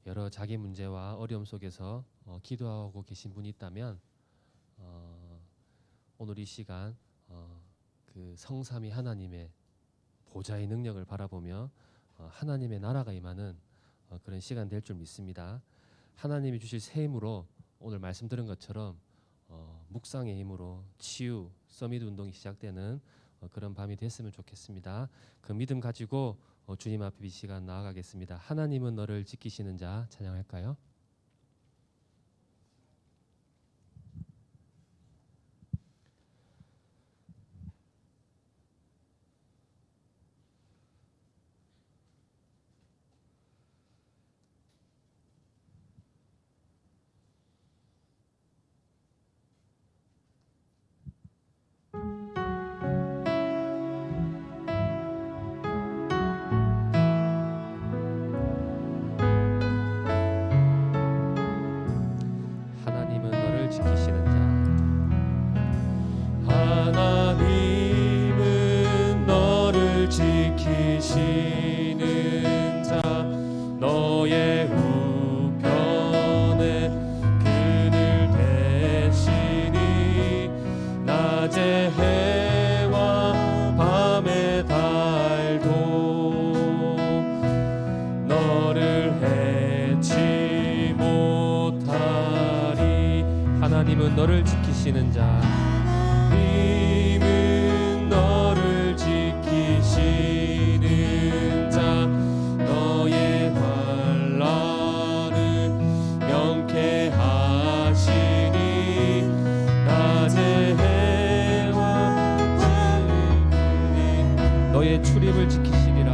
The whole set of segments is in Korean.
여러 자기 문제와 어려움 속에서 기도하고 계신 분이 있다면 오늘 이 시간 그 성삼위 하나님의 보좌의 능력을 바라보며 하나님의 나라가 임하는 그런 시간 될 줄 믿습니다. 하나님이 주실 새 힘으로 오늘 말씀 들은 것처럼 묵상의 힘으로 치유, 서밋 운동이 시작되는 그런 밤이 됐으면 좋겠습니다. 그 믿음 가지고 주님 앞에 이 시간 나아가겠습니다. 하나님은 너를 지키시는 자 찬양할까요? 하나님은 너를 지키시는 자. 하나님은 너를 지키시는 자. 너의 우편에 그늘 대시니 낮에 해와 밤의 달도 너를 해치 못하리. 하나님은 너를 지키시는 자. 하나님은 너를 지키시는 자. 너의 환난을 명쾌하시니 낮에 해와 밤의 너의 출입을 지키시리라.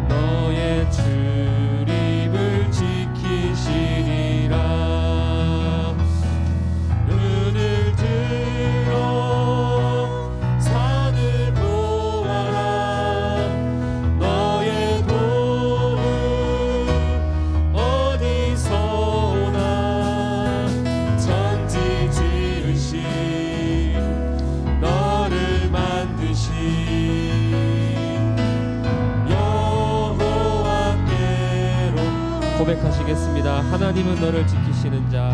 너의 출입을 지키시리라. 눈을 들어 산을 보아라. 너의 도움 어디서 오나. 천지 지으신 너를 만드신 여호와께로. 고백하시겠습니다. 하나님은 너를 지키시는 자.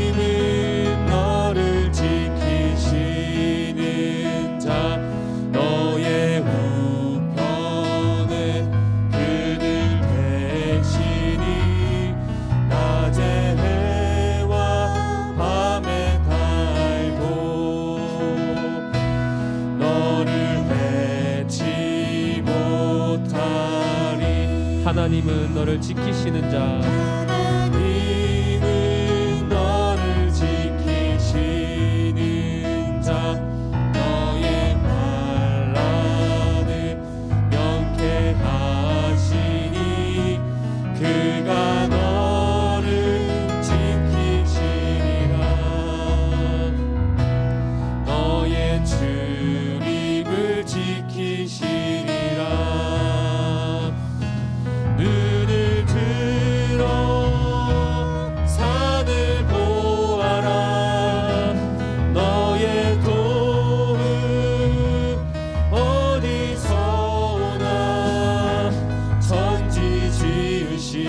하나님은 너를 지키시는 자. 너의 우편에 그늘 대시니 낮에 해와 밤의 달도 너를 해치 못하리. 하나님은 너를 지키시는 자. 하나님은 너를 지키시는 자. 너의 환난을 명쾌하시니 그가 너를 지키시리라. 너의 출입을 지키시리라. 눈을 들어 산을 보아라. 너의 도움 어디서 오나. 천지 지으신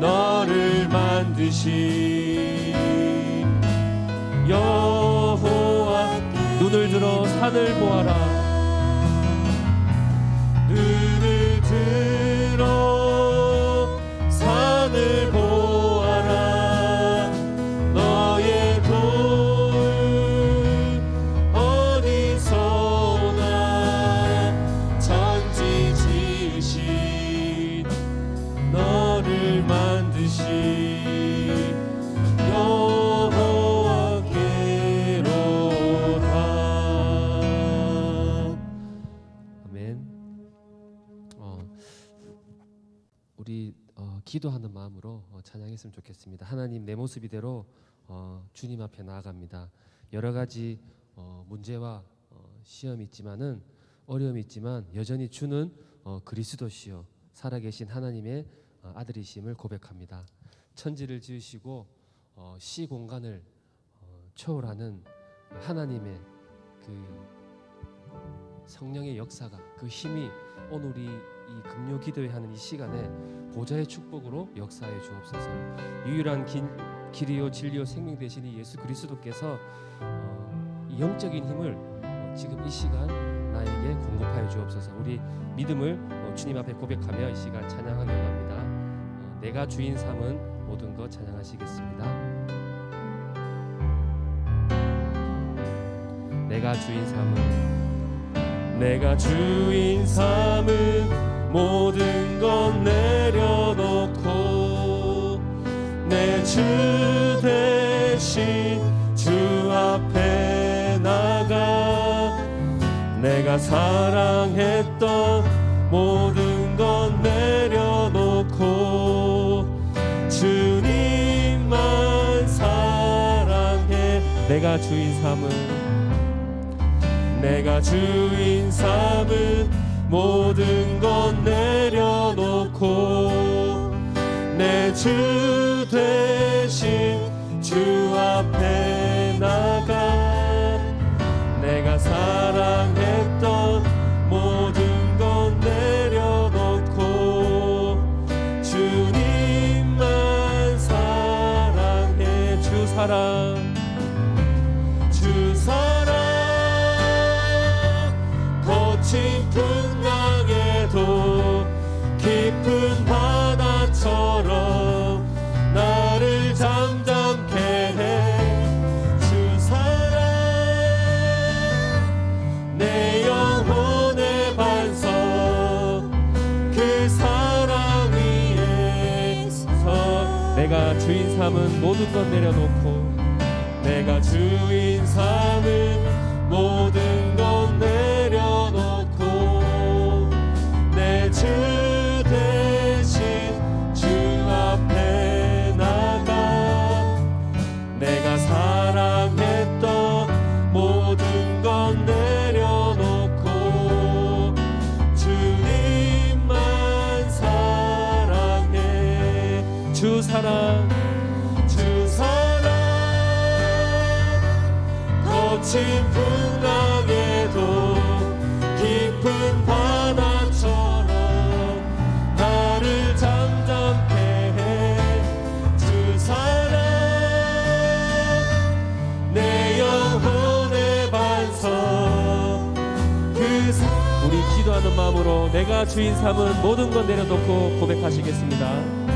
너를 만드신 여호와. 눈을 들어 산을 보아라. 눈을 들어 산을 보아라. 너의 도움 어디서 오나. 천지 지으신 너를 만드신 여호와께로다. 아멘. 우리 기도하는 마음으로 찬양했으면 좋겠습니다. 하나님, 내 모습 이대로 주님 앞에 나아갑니다. 여러 가지 문제와 시험이 있지만은 어려움이 있지만 여전히 주는 그리스도시요 살아계신 하나님의 아들이심을 고백합니다. 천지를 지으시고 시 공간을 초월하는 하나님의 그 성령의 역사가, 그 힘이 오늘 우리 이 금요 기도회 하는 이 시간에 보좌의 축복으로 역사해 주옵소서. 유일한 길이요 진리요 생명 되신 이 예수 그리스도께서 이 영적인 힘을 지금 이 시간 나에게 공급하여 주옵소서. 우리 믿음을 주님 앞에 고백하며 이 시간 찬양하려고 합니다. 내가 주인 삼은 모든 것 찬양하시겠습니다. 내가 주인 삼은 모든 것 내려놓고 내 주 대신 주 앞에 나가 내가 사랑했던 모든 것 내려놓고 주님만 사랑해. 내가 주인 삼은 모든 것 내려놓고 내 주 대신 주 앞에 나가 내가 사랑했던 모든 것 내려놓고 주님만 사랑해. 주 사랑 거친 풍랑에도 깊은 바다처럼 나를 잠잠케 해. 주 사랑 내 영혼의 반석 그 사랑 위에서 내가 주인 삼은 모든 것 내려놓고 내가 주인 삼은 모든 것 내려놓고 내 주 대신 주 앞에 나가 내가 사랑했던 모든 것 내려놓고 주님만 사랑해. 주 사랑 거친 풍랑에도 깊은 바다처럼 나를 잠잠케 해. 주 사랑 내 영혼의 반석 우리 기도하는 마음으로 내가 주인 삼은 모든 것 내려놓고 고백하시겠습니다.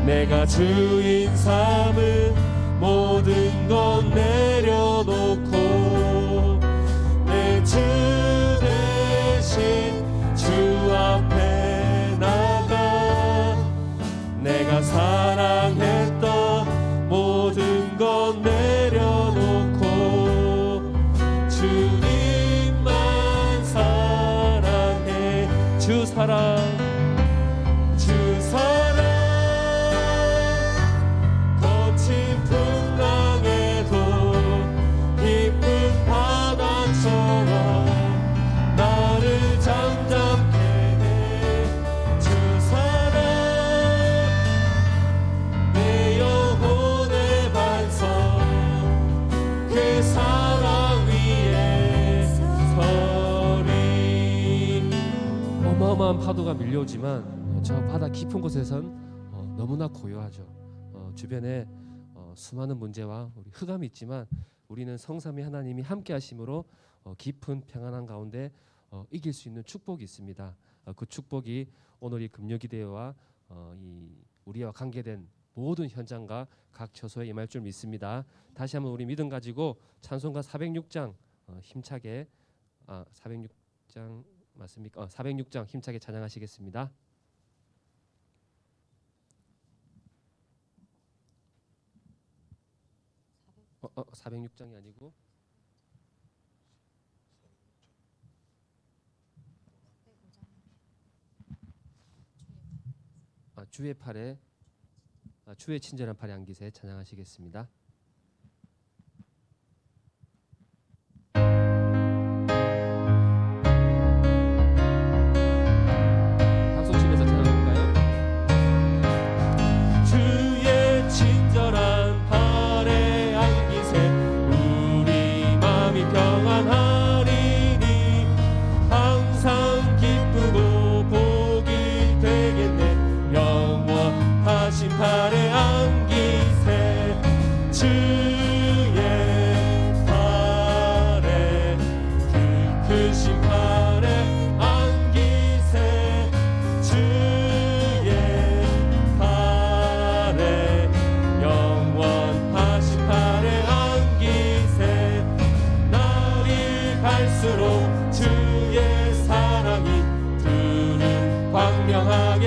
내가 주인 삼은 모든 것 내려놓고 내 주 대신 주 앞에 나가 내가 사랑했던 모든 것 내려놓고 주님만 사랑해. 주 사랑 거친 풍랑에도 깊은 바다처럼 나를 잠잠케 해. 주 사랑 내 영혼의 반석 그 사랑 위에 서리. 어마어마한 파도가 밀려오지만 저 바다 깊은 곳에선 너무나 고요하죠. 주변에 수많은 문제와 우리 흑암이 있지만 우리는 성삼위 하나님이 함께 하심으로 깊은 평안한 가운데 이길 수 있는 축복이 있습니다. 그 축복이 오늘 이 금요기대회와 이 우리와 관계된 모든 현장과 각 처소에 임할 줄 믿습니다. 다시 한번 우리 믿음 가지고 찬송가 406장 힘차게 406장 맞습니까? 406장 힘차게 찬양하시겠습니다. 406장이 아니고 주의 팔에 주의 친절한 팔에 안기세 찬양하시겠습니다. 박수 치면서 찬양할까요? 주의 친절한 팔에 안기세 우리 마음이 평안하리니 항상 기쁘고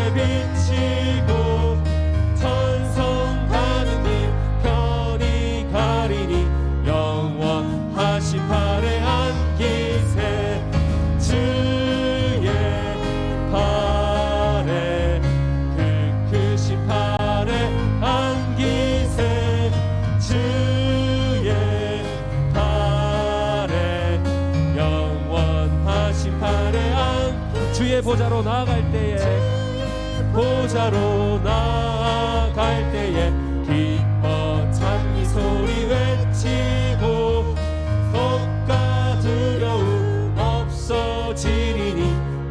주의 비치고 천성하는 님 별이 가리니 영원하신 팔에 안기세 주의 팔에 그 크신 팔에 안기세 주의 팔에 영원하신 팔에 주의 보좌로 나아갈 때에 보좌로 나아갈 때에 기뻐 찬미 소리 외치고 겁과 두려움 없어지리니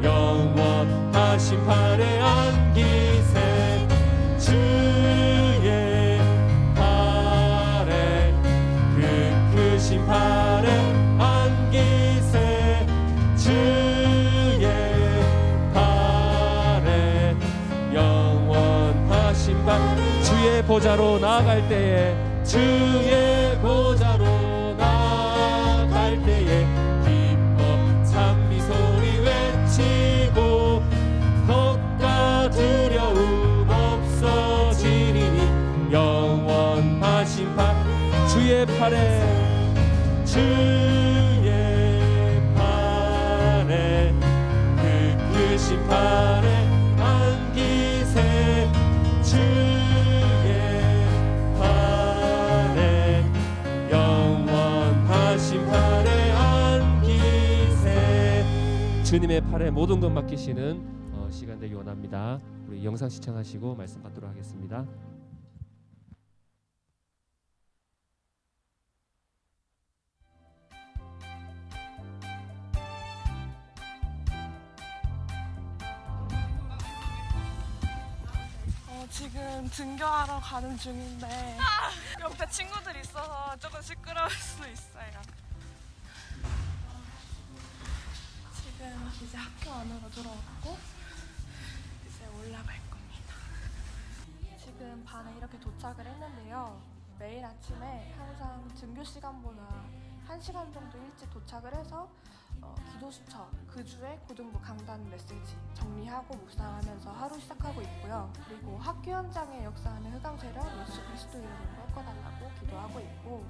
영원하신 팔에 안기세 주의 팔에 그 크신 팔에 안기세 주의 팔에 영원하신 팔 주의 보좌로 나아갈 때에 주의 보좌로 나아갈 때에 기뻐 찬미 소리 외치고 겁과 두려움 없어지리니 영원하신 팔 주의 팔에 주의 팔에 그 크신 팔에 안기세 주의 팔에 영원하신 팔에 안기세 주님의 팔에 모든 것 맡기시는 시간 되기 원합니다. 우리 영상 시청하시고 말씀 받도록 하겠습니다. 지금 등교하러 가는 중인데 옆에 친구들 있어서 조금 시끄러울 수 있어요. 지금 이제 학교 안으로 들어왔고 이제 올라갈 겁니다. 지금 반에 이렇게 도착을 했는데요. 매일 아침에 항상 등교 시간보다 1시간 정도 일찍 도착을 해서 기도 수첩, 그 주에 고등부 강단 메시지 정리하고 묵상하면서 하루 시작하고 있고요. 그리고 학교 현장에 역사하는 흑암세력 예수 그리스도 이름으로 꺾어달라고 기도하고 있고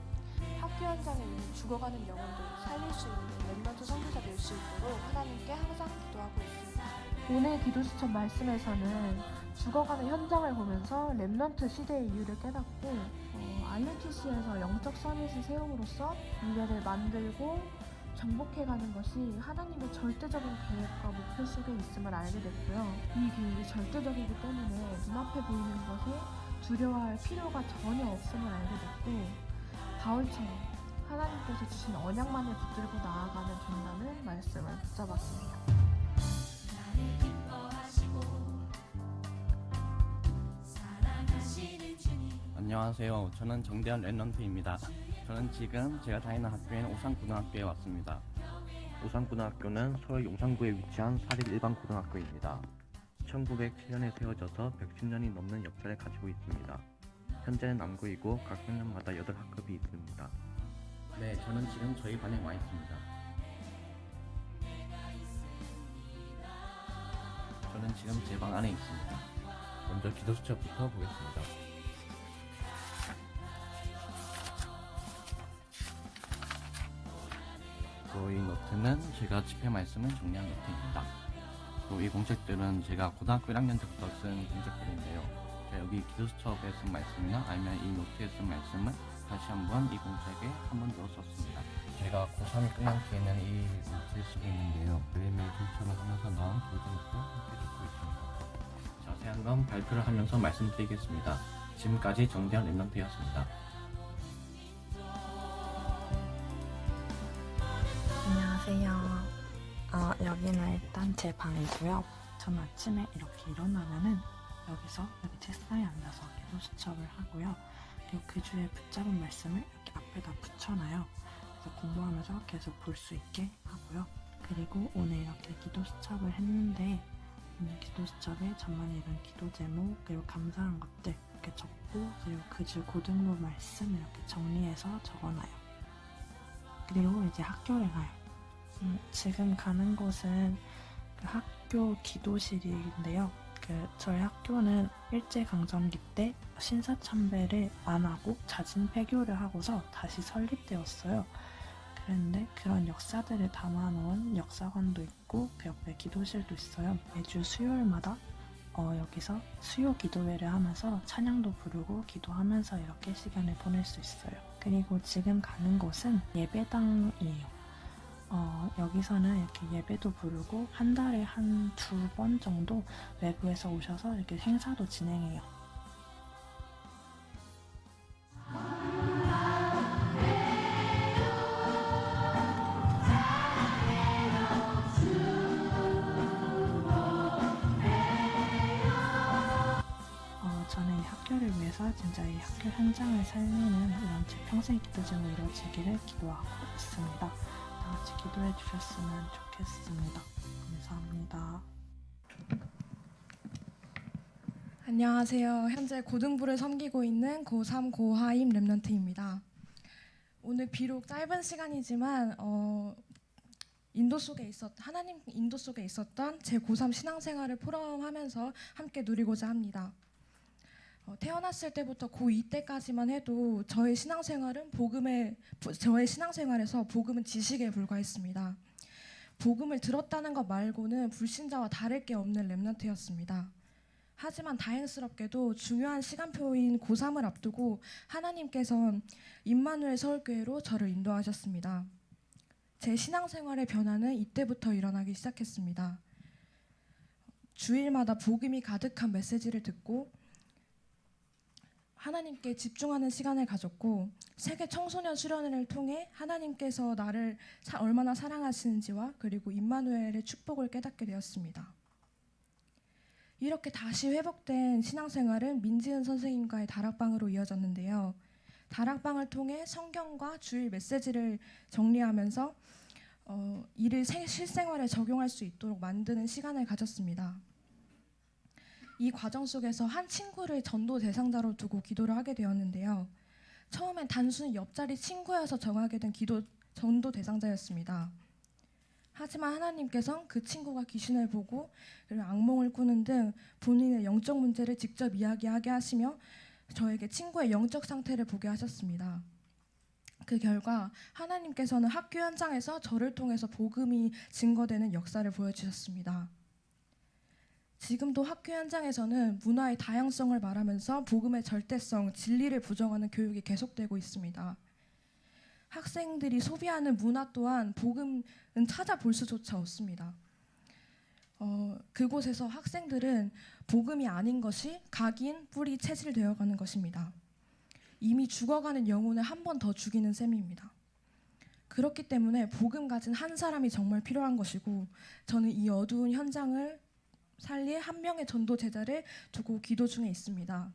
학교 현장에 있는 죽어가는 영혼들 살릴 수 있는 렘넌트 선교사 될 수 있도록 하나님께 항상 기도하고 있습니다. 오늘 기도 수첩 말씀에서는 죽어가는 현장을 보면서 렘넌트 시대의 이유를 깨닫고 IUTC에서 영적 서밋을 세움으로써 미래를 만들고 정복해가는 것이 하나님의 절대적인 계획과 목표 속에 있음을 알게 됐고요. 이 계획이 절대적이기 때문에 눈앞에 보이는 것에 두려워할 필요가 전혀 없음을 알게 됐고 바울처럼 하나님께서 주신 언약만을 붙들고 나아가면 된다는 말씀을 붙잡았습니다. 안녕하세요. 저는 정대현 랩런트입니다. 저는 지금 제가 다니는 학교인 오산고등학교에 왔습니다. 오산고등학교는 서울 용산구에 위치한 사립 일반 고등학교입니다. 1907년에 세워져서 110년이 넘는 역사를 가지고 있습니다. 현재는 남고이고 각 학년마다 8학급이 있습니다. 네, 저는 지금 저희 반에 와 있습니다. 저는 지금 제 방 안에 있습니다. 먼저 기도 수첩부터 보겠습니다. 이 노트는 제가 집회 말씀을 정리한 노트입니다. 이 공책들은 제가 고등학교 1학년 때부터 쓴 공책들인데요. 제가 여기 기도수첩에 쓴 말씀이나 아니면 이 노트에 쓴 말씀을 다시 한번 이 공책에 한 번 더 썼습니다. 제가 고3이 끝난 뒤에는 이 노트를 쓰고 있는데요. 매일매일 기도수첩을 하면서 나온 교정도 함께 적고 있습니다. 자세한 건 발표를 하면서 말씀드리겠습니다. 지금까지 정대현 랩런트였습니다. 안녕하세요. 여기는 일단 제 방이고요. 저는 아침에 이렇게 일어나면은 여기서 여기 책상에 앉아서 기도 수첩을 하고요. 그리고 그 주에 붙잡은 말씀을 이렇게 앞에다 붙여놔요. 그래서 공부하면서 계속 볼 수 있게 하고요. 그리고 오늘 이렇게 기도 수첩을 했는데 오늘 기도 수첩에 저만의 이런 기도 제목 그리고 감사한 것들 이렇게 적고 그리고 그 주 고등부 말씀 이렇게 정리해서 적어놔요. 그리고 이제 학교를 가요. 지금 가는 곳은 그 학교 기도실인데요. 저희 학교는 일제강점기 때 신사참배를 안 하고 자진 폐교를 하고서 다시 설립되었어요. 그런데 그런 역사들을 담아놓은 역사관도 있고 그 옆에 기도실도 있어요. 매주 수요일마다 여기서 수요 기도회를 하면서 찬양도 부르고 기도하면서 이렇게 시간을 보낼 수 있어요. 그리고 지금 가는 곳은 예배당이에요. 여기서는 이렇게 예배도 부르고 한 달에 한 2번 정도 외부에서 오셔서 이렇게 행사도 진행해요. 저는 이 학교를 위해서 진짜 이 학교 현장을 살리는 이런 제 평생의 기도 제목이 이루어지기를 기도하고 있습니다. 다 같이 기도해 주셨으면 좋겠습니다. 감사합니다. 안녕하세요. 현재 고등부를 섬기고 있는 고3 고하임 랩런트입니다. 오늘 비록 짧은 시간이지만 하나님 인도 속에 있었던 제 고3 신앙생활을 포럼하면서 함께 누리고자 합니다. 태어났을 때부터 고2 때까지만 해도 저의 신앙생활에서 복음은 지식에 불과했습니다. 복음을 들었다는 것 말고는 불신자와 다를 게 없는 랩런트였습니다. 하지만 다행스럽게도 중요한 시간표인 고3을 앞두고 하나님께서 임마누엘 서울교회로 저를 인도하셨습니다. 제 신앙생활의 변화는 이때부터 일어나기 시작했습니다. 주일마다 복음이 가득한 메시지를 듣고 하나님께 집중하는 시간을 가졌고 세계 청소년 수련회를 통해 하나님께서 나를 얼마나 사랑하시는지와 그리고 임마누엘의 축복을 깨닫게 되었습니다. 이렇게 다시 회복된 신앙생활은 민지은 선생님과의 다락방으로 이어졌는데요. 다락방을 통해 성경과 주일 메시지를 정리하면서 이를 실생활에 적용할 수 있도록 만드는 시간을 가졌습니다. 이 과정 속에서 한 친구를 전도 대상자로 두고 기도를 하게 되었는데요. 처음엔 단순히 옆자리 친구여서 정하게 된 전도 대상자였습니다. 하지만 하나님께서는 그 친구가 귀신을 보고 그리고 악몽을 꾸는 등 본인의 영적 문제를 직접 이야기하게 하시며 저에게 친구의 영적 상태를 보게 하셨습니다. 그 결과 하나님께서는 학교 현장에서 저를 통해서 복음이 증거되는 역사를 보여주셨습니다. 지금도 학교 현장에서는 문화의 다양성을 말하면서 복음의 절대성, 진리를 부정하는 교육이 계속되고 있습니다. 학생들이 소비하는 문화 또한 복음은 찾아볼 수조차 없습니다. 그곳에서 학생들은 복음이 아닌 것이 각인, 뿌리, 체질되어가는 것입니다. 이미 죽어가는 영혼을 한 번 더 죽이는 셈입니다. 그렇기 때문에 복음 가진 한 사람이 정말 필요한 것이고 저는 이 어두운 현장을 살릴 한 명의 전도 제자를 두고 기도 중에 있습니다.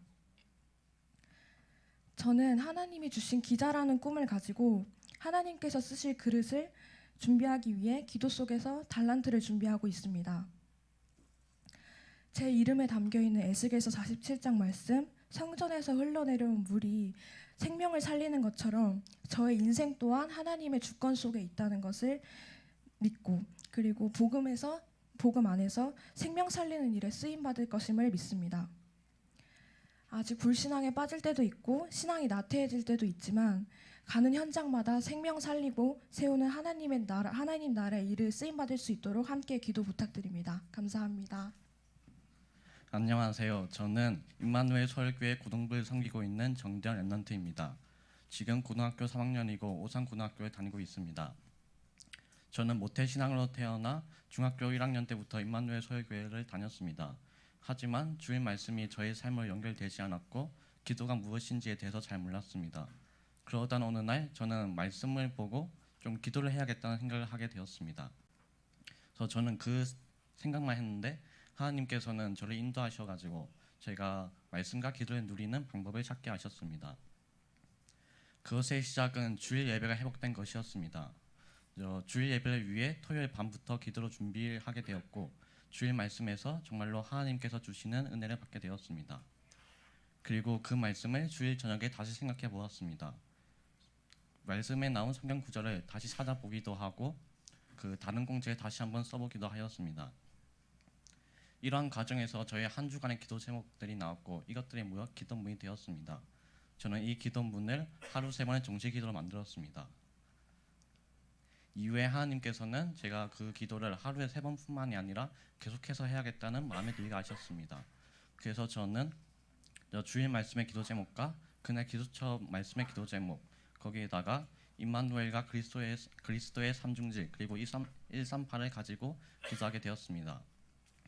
저는 하나님이 주신 기자라는 꿈을 가지고 하나님께서 쓰실 그릇을 준비하기 위해 기도 속에서 달란트를 준비하고 있습니다. 제 이름에 담겨있는 에스겔서 47장 말씀, 성전에서 흘러내려온 물이 생명을 살리는 것처럼 저의 인생 또한 하나님의 주권 속에 있다는 것을 믿고 그리고 복음 안에서 생명 살리는 일에 쓰임받을 것임을 믿습니다. 아직 불신앙에 빠질 때도 있고 신앙이 나태해질 때도 있지만 가는 현장마다 생명 살리고 세우는 하나님 나라의 일을 쓰임받을 수 있도록 함께 기도 부탁드립니다. 감사합니다. 안녕하세요. 저는 임마누엘 서울교회 고등부를 섬기고 있는 정대현 랩런트입니다. 지금 고등학교 3학년이고 오산고등학교에 다니고 있습니다. 저는 모태신앙으로 태어나 중학교 1학년 때부터 임마누엘 서울교회를 다녔습니다. 하지만 주일 말씀이 저의 삶으로 연결되지 않았고 기도가 무엇인지에 대해서 잘 몰랐습니다. 그러던 어느 날 저는 말씀을 보고 좀 기도를 해야겠다는 생각을 하게 되었습니다. 그래서 저는 그 생각만 했는데 하나님께서는 저를 인도하셔가지고 제가 말씀과 기도를 누리는 방법을 찾게 하셨습니다. 그것의 시작은 주일 예배가 회복된 것이었습니다. 주일 예배를 위해 토요일 밤부터 기도로 준비를 하게 되었고 주일 말씀에서 정말로 하나님께서 주시는 은혜를 받게 되었습니다. 그리고 그 말씀을 주일 저녁에 다시 생각해 보았습니다. 말씀에 나온 성경 구절을 다시 찾아보기도 하고 그 다른 공지에 다시 한번 써보기도 하였습니다. 이러한 과정에서 저의 한 주간의 기도 제목들이 나왔고 이것들이 모여 기도문이 되었습니다. 저는 이 기도문을 하루 3번의 정식 기도로 만들었습니다. 이후에 하나님께서는 제가 그 기도를 하루에 3번뿐만이 아니라 계속해서 해야겠다는 마음의 들리게 하셨습니다. 그래서 저는 주일 말씀의 기도 제목과 그날 기도처 말씀의 기도 제목, 거기에다가 임마누엘과 그리스도의 삼중질 그리고 138을 가지고 기도하게 되었습니다.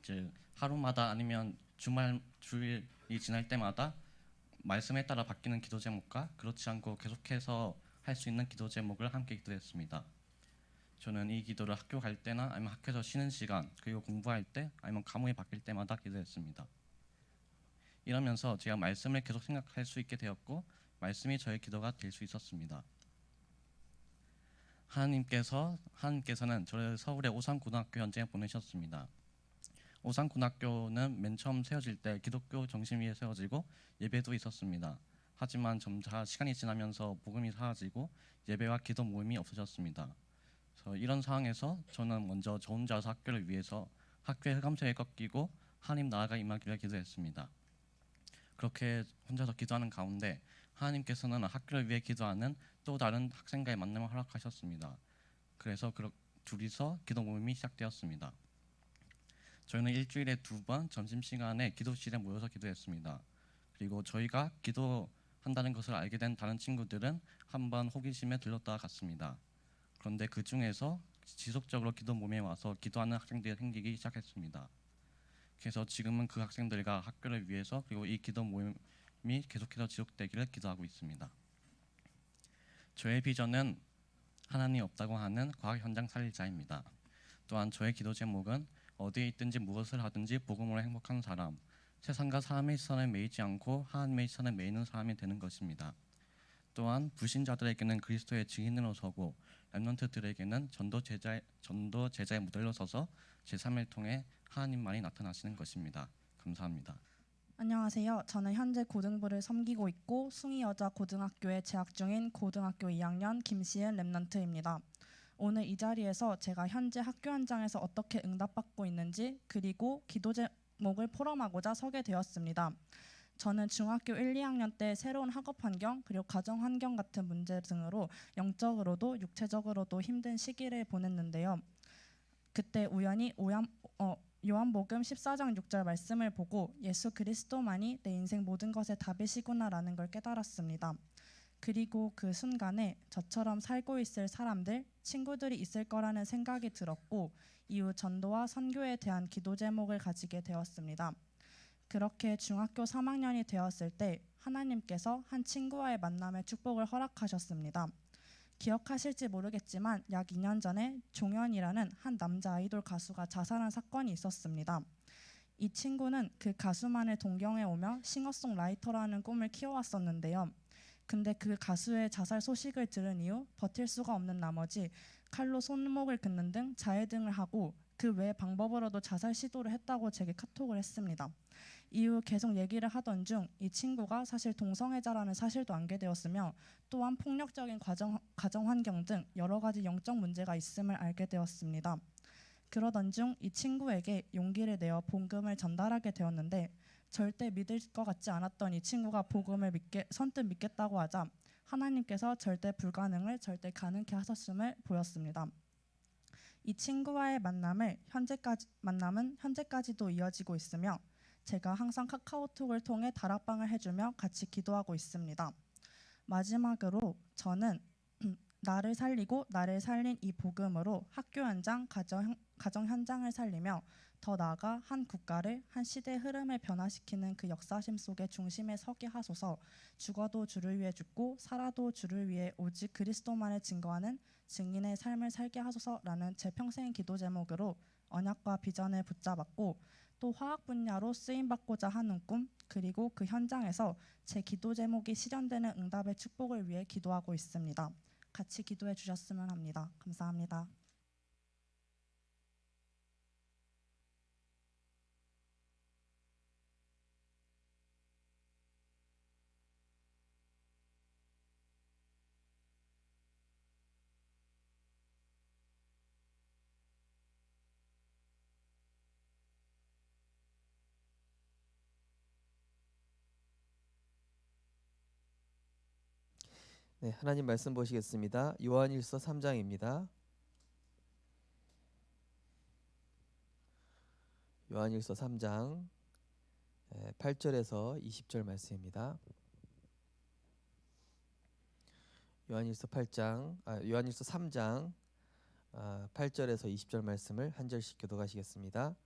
즉 하루마다 아니면 주일이 지날 때마다 말씀에 따라 바뀌는 기도 제목과 그렇지 않고 계속해서 할 수 있는 기도 제목을 함께 기도했습니다. 저는 이 기도를 학교 갈 때나 아니면 학교에서 쉬는 시간 그리고 공부할 때 아니면 과목이 바뀔 때마다 기도했습니다. 이러면서 제가 말씀을 계속 생각할 수 있게 되었고 말씀이 저의 기도가 될 수 있었습니다. 하나님께서는 저를 서울의 오산고등학교 현장에 보내셨습니다. 오산고등학교는 맨 처음 세워질 때 기독교 정신 위에 세워지고 예배도 있었습니다. 하지만 점차 시간이 지나면서 복음이 사라지고 예배와 기도 모임이 없어졌습니다. 그래서 이런 상황에서 저는 먼저 저 혼자서 학교를 위해서 학교의 흑암세에 꺾이고 하나님 나라가 임하기를 기도했습니다. 그렇게 혼자서 기도하는 가운데 하나님께서는 학교를 위해 기도하는 또 다른 학생과의 만남을 허락하셨습니다. 그래서 둘이서 기도 모임이 시작되었습니다. 저희는 일주일에 2번 점심시간에 기도실에 모여서 기도했습니다. 그리고 저희가 기도한다는 것을 알게 된 다른 친구들은 한번 호기심에 들렀다가 갔습니다. 그런데 그 중에서 지속적으로 기도 모임에 와서 기도하는 학생들이 생기기 시작했습니다. 그래서 지금은 그 학생들과 학교를 위해서 그리고 이 기도 모임이 계속해서 지속되기를 기도하고 있습니다. 저의 비전은 하나님 없다고 하는 과학 현장 살리자입니다. 또한 저의 기도 제목은 어디에 있든지 무엇을 하든지 복음으로 행복한 사람, 세상과 사람의 시선에 매이지 않고 하나님의 시선에 매이는 사람이 되는 것입니다. 또한 불신자들에게는 그리스도의 증인으로 서고 렘넌트들에게는 전도 제자의 모델로 서서 제3을 통해 하나님만이 나타나시는 것입니다. 감사합니다. 안녕하세요. 저는 현재 고등부를 섬기고 있고 숭이여자 고등학교에 재학 중인 고등학교 2학년 김시은 렘넌트입니다. 오늘 이 자리에서 제가 현재 학교 현장에서 어떻게 응답받고 있는지 그리고 기도 제목을 포럼하고자 서게 되었습니다. 저는 중학교 1, 2학년 때 새로운 학업 환경 그리고 가정 환경 같은 문제 등으로 영적으로도 육체적으로도 힘든 시기를 보냈는데요. 그때 우연히 요한복음 14장 6절 말씀을 보고 예수 그리스도만이 내 인생 모든 것의 답이시구나라는 걸 깨달았습니다. 그리고 그 순간에 저처럼 살고 있을 사람들, 친구들이 있을 거라는 생각이 들었고 이후 전도와 선교에 대한 기도 제목을 가지게 되었습니다. 그렇게 중학교 3학년이 되었을 때 하나님께서 한 친구와의 만남의 축복을 허락하셨습니다. 기억하실지 모르겠지만 약 2년 전에 종현이라는 한 남자 아이돌 가수가 자살한 사건이 있었습니다. 이 친구는 그 가수만을 동경해오며 싱어송라이터라는 꿈을 키워왔었는데요. 근데 그 가수의 자살 소식을 들은 이후 버틸 수가 없는 나머지 칼로 손목을 긋는 등 자해등을 하고 그 외의 방법으로도 자살 시도를 했다고 제게 카톡을 했습니다. 이후 계속 얘기를 하던 중 이 친구가 사실 동성애자라는 사실도 알게 되었으며 또한 폭력적인 가정 환경 등 여러 가지 영적 문제가 있음을 알게 되었습니다. 그러던 중 이 친구에게 용기를 내어 복음을 전달하게 되었는데 절대 믿을 것 같지 않았던 이 친구가 복음을 선뜻 믿겠다고 하자 하나님께서 절대 불가능을 절대 가능케 하셨음을 보였습니다. 이 친구와의 만남은 현재까지도 이어지고 있으며 제가 항상 카카오톡을 통해 다락방을 해주며 같이 기도하고 있습니다. 마지막으로 저는 나를 살리고 나를 살린 이 복음으로 학교 현장, 가정 현장을 살리며 더 나아가 한 국가를 한 시대의 흐름을 변화시키는 그 역사심 속에 중심에 서게 하소서. 죽어도 주를 위해 죽고 살아도 주를 위해 오직 그리스도만을 증거하는 증인의 삶을 살게 하소서라는 제 평생의 기도 제목으로 언약과 비전을 붙잡았고 또 화학 분야로 쓰임받고자 하는 꿈 그리고 그 현장에서 제 기도 제목이 실현되는 응답의 축복을 위해 기도하고 있습니다. 같이 기도해 주셨으면 합니다. 감사합니다. 네, 하나님 말씀 보시겠습니다. 요한일서 3장입니다. 요한일서 3장 8절에서 20절 말씀입니다. 요한일서 3장 8절에서 20절 말씀을 한 절씩 교독하시겠습니다.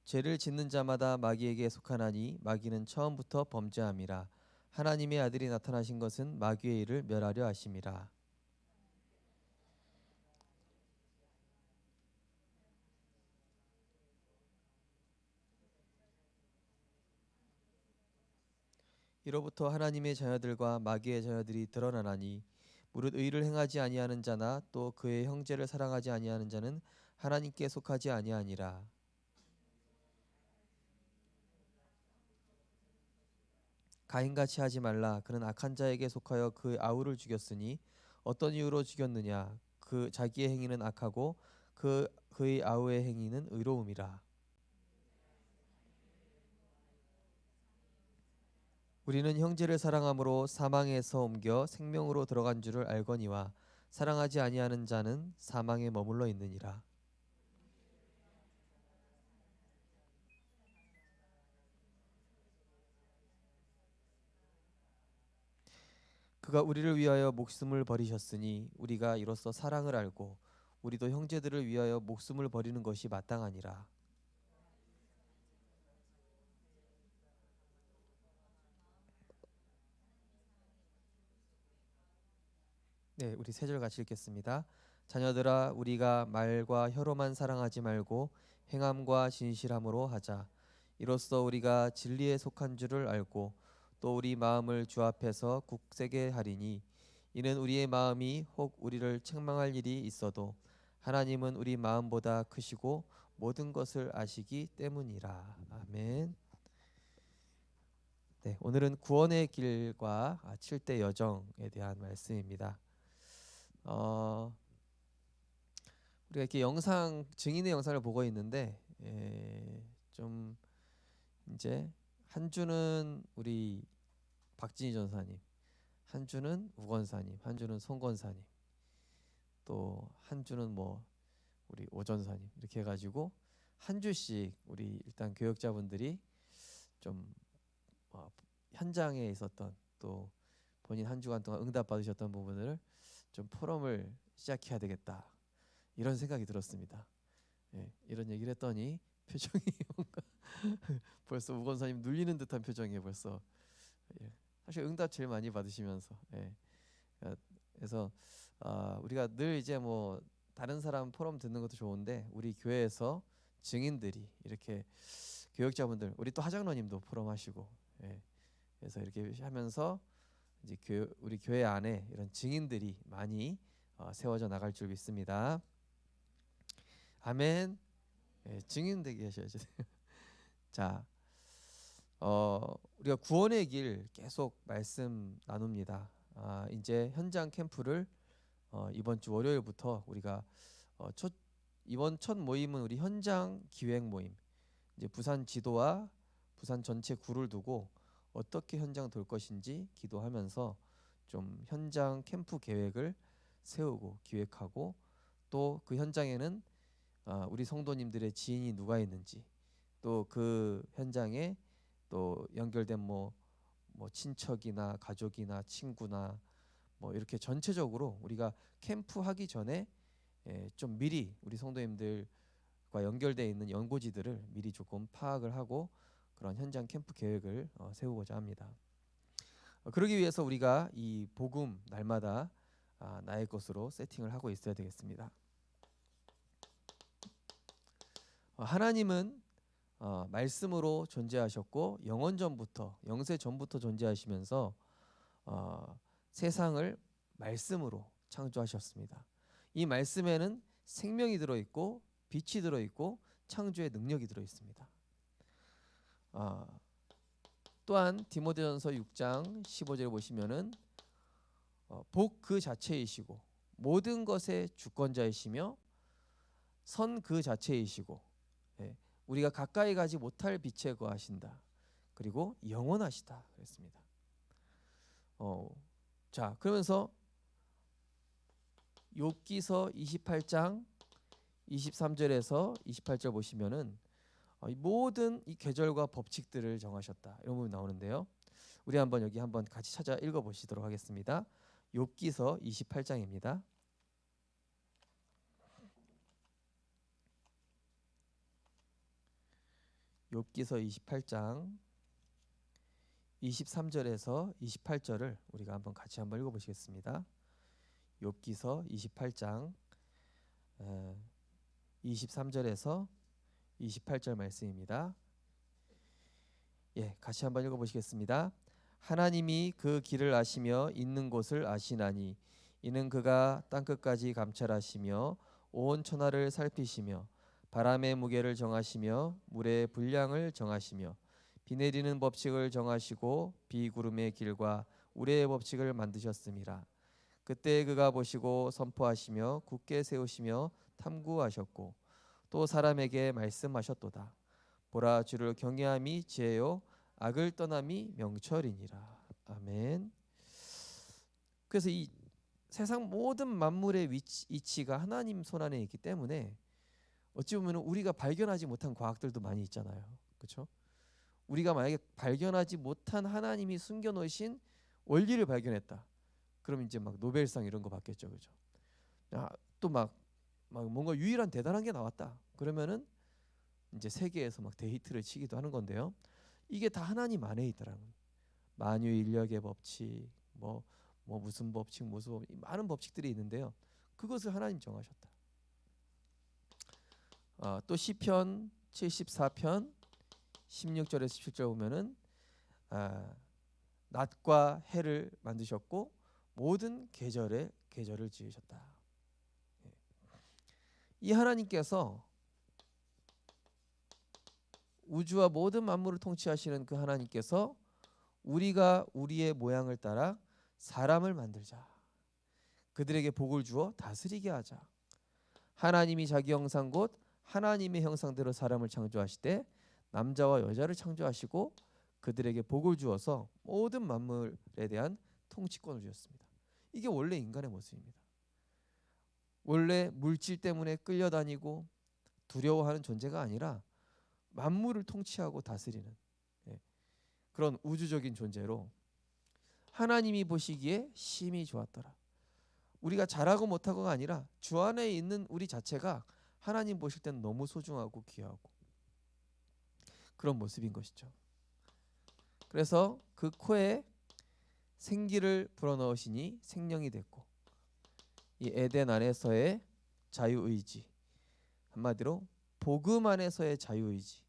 죄를 짓는 자마다 마귀에게 속하나니 마귀는 처음부터 범죄함이라. 하나님의 아들이 나타나신 것은 마귀의 일을 멸하려 하심이라. 이로부터 하나님의 자녀들과 마귀의 자녀들이 드러나나니 무릇 의를 행하지 아니하는 자나 또 그의 형제를 사랑하지 아니하는 자는 하나님께 속하지 아니하니라. 가인같이 하지 말라. 그는 악한 자에게 속하여 그 아우를 죽였으니 어떤 이유로 죽였느냐? 그 자기의 행위는 악하고 그의 아우의 행위는 의로움이라. 우리는 형제를 사랑함으로 사망에서 옮겨 생명으로 들어간 줄을 알거니와 사랑하지 아니하는 자는 사망에 머물러 있느니라. 그가 우리를 위하여 목숨을 버리셨으니 우리가 이로써 사랑을 알고 우리도 형제들을 위하여 목숨을 버리는 것이 마땅하니라. 네, 우리 세 절 같이 읽겠습니다. 자녀들아, 우리가 말과 혀로만 사랑하지 말고 행함과 진실함으로 하자. 이로써 우리가 진리에 속한 줄을 알고 또 우리 마음을 주 앞에서 굳세게 하리니 이는 우리의 마음이 혹 우리를 책망할 일이 있어도 하나님은 우리 마음보다 크시고 모든 것을 아시기 때문이라. 아멘. 네, 오늘은 구원의 길과 7대 여정에 대한 말씀입니다. 우리가 이렇게 증인의 영상을 보고 있는데 좀 이제 한 주는 우리 박진희 전사님, 한 주는 우 권사님, 한 주는 송 권사님, 또 한 주는 뭐 우리 오 전사님 이렇게 해가지고 한 주씩 우리 일단 교역자분들이 좀 현장에 있었던 또 본인 한 주간 동안 응답 받으셨던 부분을 좀 포럼을 시작해야 되겠다 이런 생각이 들었습니다. 이런 얘기를 했더니 표정이 뭔가 벌써 우 권사님 눌리는 듯한 표정이에요. 벌써 사실 응답 제일 많이 받으시면서 그래서 우리가 늘 이제 뭐 다른 사람 포럼 듣는 것도 좋은데 우리 교회에서 증인들이 이렇게 교역자분들 우리 또 하장로님도 포럼 하시고 그래서 이렇게 하면서 이제 우리 교회 안에 이런 증인들이 많이 세워져 나갈 줄 믿습니다. 아멘. 증인 되게 하셔야죠. 자, 우리가 구원의 길 계속 말씀 나눕니다. 이제 현장 캠프를 이번 주 월요일부터 우리가 이번 첫 모임은 우리 현장 기획 모임. 이제 부산 지도와 부산 전체 구를 두고 어떻게 현장 돌 것인지 기도하면서 좀 현장 캠프 계획을 세우고 기획하고 또 그 현장에는 우리 성도님들의 지인이 누가 있는지 또 그 현장에 또 연결된 뭐 친척이나 가족이나 친구나 뭐 이렇게 전체적으로 우리가 캠프 하기 전에 좀 미리 우리 성도님들과 연결되어 있는 연고지들을 미리 조금 파악을 하고 그런 현장 캠프 계획을 세우고자 합니다. 그러기 위해서 우리가 이 복음 날마다 나의 것으로 세팅을 하고 있어야 되겠습니다. 하나님은 말씀으로 존재하셨고 영세 전부터 존재하시면서 세상을 말씀으로 창조하셨습니다. 이 말씀에는 생명이 들어있고 빛이 들어있고 창조의 능력이 들어있습니다. 또한 디모데전서 6장 15절에 보시면은 복 그 자체이시고 모든 것의 주권자이시며 선 그 자체이시고 우리가 가까이 가지 못할 빛에 거하신다. 그리고 영원하시다 그랬습니다. 자, 그러면서 욥기서 28장 23절에서 28절 보시면은 이 모든 이 계절과 법칙들을 정하셨다 이런 부분이 나오는데요. 우리 한번 여기 한번 같이 찾아 읽어보시도록 하겠습니다. 욥기서 28장입니다. 욥기서 28장 23절에서 28절을 우리가 한번 같이 한번 읽어보시겠습니다. 욥기서 28장 23절에서 28절 말씀입니다. 예, 같이 한번 읽어보시겠습니다. 하나님이 그 길을 아시며 있는 곳을 아시나니 이는 그가 땅끝까지 감찰하시며 온 천하를 살피시며 바람의 무게를 정하시며 물의 분량을 정하시며 비 내리는 법칙을 정하시고 비구름의 길과 우레의 법칙을 만드셨음이라. 그때 그가 보시고 선포하시며 굳게 세우시며 탐구하셨고 또 사람에게 말씀하셨도다. 보라, 주를 경외함이 지혜요 악을 떠남이 명철이니라. 아멘. 그래서 이 세상 모든 만물의 이치가 하나님 손안에 있기 때문에 어찌 보면 우리가 발견하지 못한 과학들도 많이 있잖아요. 그렇죠? 우리가 만약에 발견하지 못한 하나님이 숨겨놓으신 원리를 발견했다. 그럼 이제 막 노벨상 이런 거 받겠죠, 그죠? 또 막 뭔가 유일한 대단한 게 나왔다. 그러면은 이제 세계에서 막 데이트를 치기도 하는 건데요. 이게 다 하나님 안에 있더라는 거예요. 만유인력의 법칙, 뭐 무슨 법칙, 무슨 법칙, 많은 법칙들이 있는데요. 그것을 하나님 정하셨다. 또 시편 74편 16절에서 17절 보면은 낮과 해를 만드셨고 모든 계절을 지으셨다. 이 하나님께서 우주와 모든 만물을 통치하시는 그 하나님께서 우리가 우리의 모양을 따라 사람을 만들자. 그들에게 복을 주어 다스리게 하자. 하나님이 자기 형상 곧 하나님의 형상대로 사람을 창조하시되 남자와 여자를 창조하시고 그들에게 복을 주어서 모든 만물에 대한 통치권을 주셨습니다. 이게 원래 인간의 모습입니다. 원래 물질 때문에 끌려다니고 두려워하는 존재가 아니라 만물을 통치하고 다스리는 그런 우주적인 존재로 하나님이 보시기에 심히 좋았더라. 우리가 잘하고 못하고가 아니라 주 안에 있는 우리 자체가 하나님 보실 때는 너무 소중하고 귀하고 그런 모습인 것이죠. 그래서 그 코에 생기를 불어넣으시니 생명이 됐고 이 에덴 안에서의 자유의지, 한마디로 복음 안에서의 자유의지.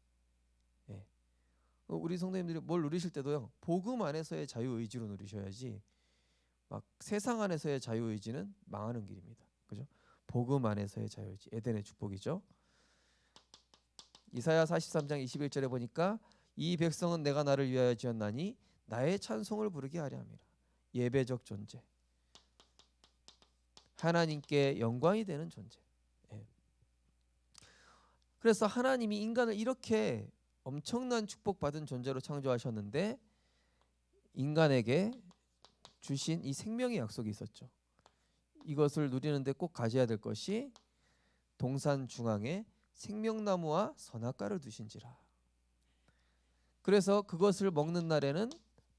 우리 성도님들이 뭘 누리실 때도요, 복음 안에서의 자유의지로 누리셔야지 막 세상 안에서의 자유의지는 망하는 길입니다. 그죠? 복음 안에서의 자유의지, 에덴의 축복이죠. 이사야 43장 21절에 보니까 이 백성은 내가 나를 위하여 지었나니 나의 찬송을 부르게 하려 함이라. 예배적 존재, 하나님께 영광이 되는 존재. 그래서 하나님이 인간을 이렇게 엄청난 축복받은 존재로 창조하셨는데 인간에게 주신 이 생명의 약속이 있었죠. 이것을 누리는데 꼭 가져야 될 것이 동산 중앙에 생명나무와 선악과를 두신지라. 그래서 그것을 먹는 날에는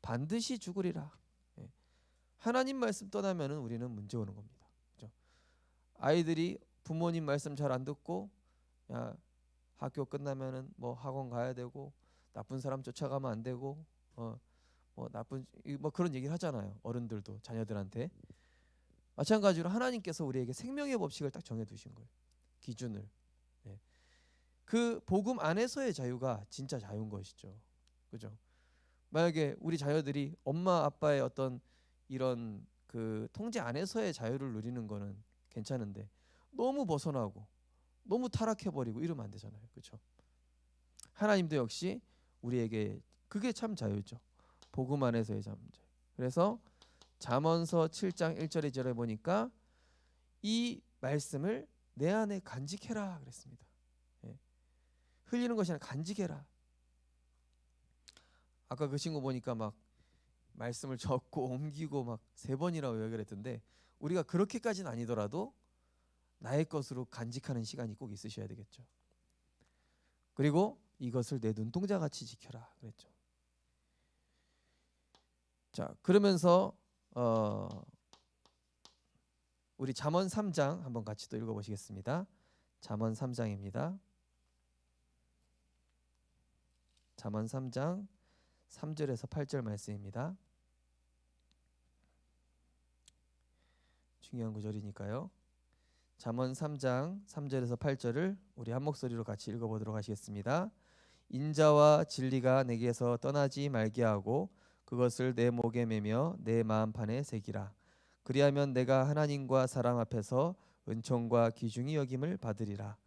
반드시 죽으리라. 하나님 말씀 떠나면은 우리는 문제 오는 겁니다. 그렇죠? 아이들이 부모님 말씀 잘 안 듣고 학교 끝나면은 뭐 학원 가야 되고 나쁜 사람 쫓아가면 안 되고 뭐 그런 얘기를 하잖아요. 어른들도 자녀들한테. 마찬가지로 하나님께서 우리에게 생명의 법칙을 딱 정해 두신 거예요. 기준을. 그 복음 안에서의 자유가 진짜 자유인 것이죠. 그죠? 만약에 우리 자녀들이 엄마 아빠의 어떤 이런 그 통제 안에서의 자유를 누리는 거는 괜찮은데 너무 벗어나고 너무 타락해버리고 이러면 안 되잖아요. 그렇죠? 하나님도 역시 우리에게 그게 참 자유죠. 복음 안에서의 자유. 그래서 잠언서 7장 1절 2절에 보니까 이 말씀을 내 안에 간직해라 그랬습니다. 흘리는 것이 아니라 간직해라. 아까 그 친구 보니까 막 말씀을 적고 옮기고 막 3번이라고 이야기를 했던데 우리가 그렇게까지는 아니더라도 나의 것으로 간직하는 시간이 꼭 있으셔야 되겠죠. 그리고 이것을 내 눈동자 같이 지켜라 그랬죠. 자, 그러면서 우리 잠언 3장 한번 같이 또 읽어보시겠습니다. 잠언 3장입니다. 잠언 3장 3절에서 8절 말씀입니다. 중요한 구절이니까요. 잠언 3장 3절에서 8절을 우리 한 목소리로 같이 읽어보도록 하시겠습니다. 인자와 진리가 내게서 떠나지 말게 하고 그것을 내 목에 매며 내 마음판에 새기라. 그리하면 내가 하나님과 사람 앞에서 은총과 귀중히 여김을 받으리라.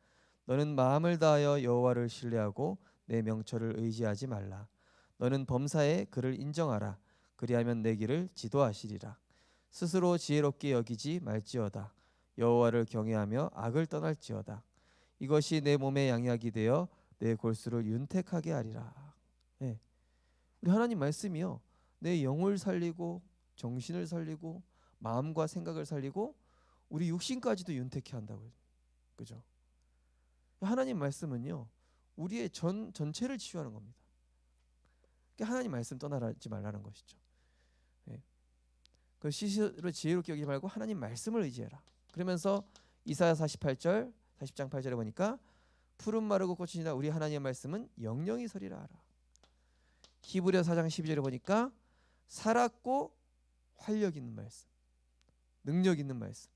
너는 마음을 다하여 여호와를 신뢰하고 내 명철을 의지하지 말라. 너는 범사에 그를 인정하라. 그리하면 내 길을 지도하시리라. 스스로 지혜롭게 여기지 말지어다. 여호와를 경외하며 악을 떠날지어다. 이것이 내 몸의 양약이 되어 내 골수를 윤택하게 하리라. 네. 우리 하나님 말씀이요, 내 영을 살리고 정신을 살리고 마음과 생각을 살리고 우리 육신까지도 윤택해 한다고요. 그죠? 하나님 말씀은요, 우리의 전체를 치유하는 겁니다. 그러니까 하나님 말씀 떠나지 말라는 것이죠. 네. 그 스스로 지혜롭게 여기지 말고 하나님 말씀을 의지해라. 그러면서 이사야 40장 8절에 보니까 푸른 마르고 꽃이 지나 우리 하나님의 말씀은 영영이 서리라 하라. 히브리서 4장 12절에 보니까 살았고 활력 있는 말씀, 능력 있는 말씀.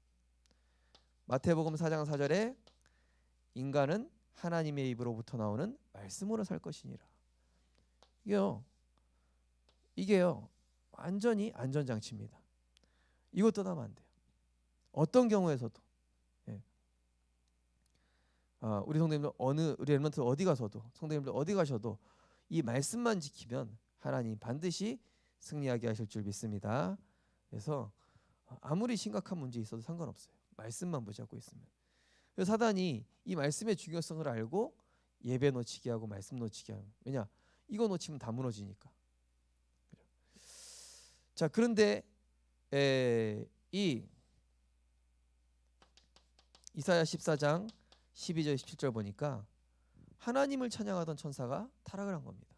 마태복음 4장 4절에 인간은 하나님의 입으로부터 나오는 말씀으로 살 것이니라. 이게요 완전히 안전장치입니다. 이거 떠나면 안 돼요. 어떤 경우에서도. 예. 우리 성도님들 우리 렘넌트 어디 가서도, 성도님들 어디 가셔도 이 말씀만 지키면 하나님 반드시 승리하게 하실 줄 믿습니다. 그래서 아무리 심각한 문제 있어도 상관없어요. 말씀만 붙잡고 있으면. 그래서 사단이 이 말씀의 중요성을 알고 예배 놓치게 하고 말씀 놓치게 하는. 왜냐? 이거 놓치면 다 무너지니까. 자, 그런데 이 이사야 14장 12절 17절 보니까 하나님을 찬양하던 천사가 타락을 한 겁니다.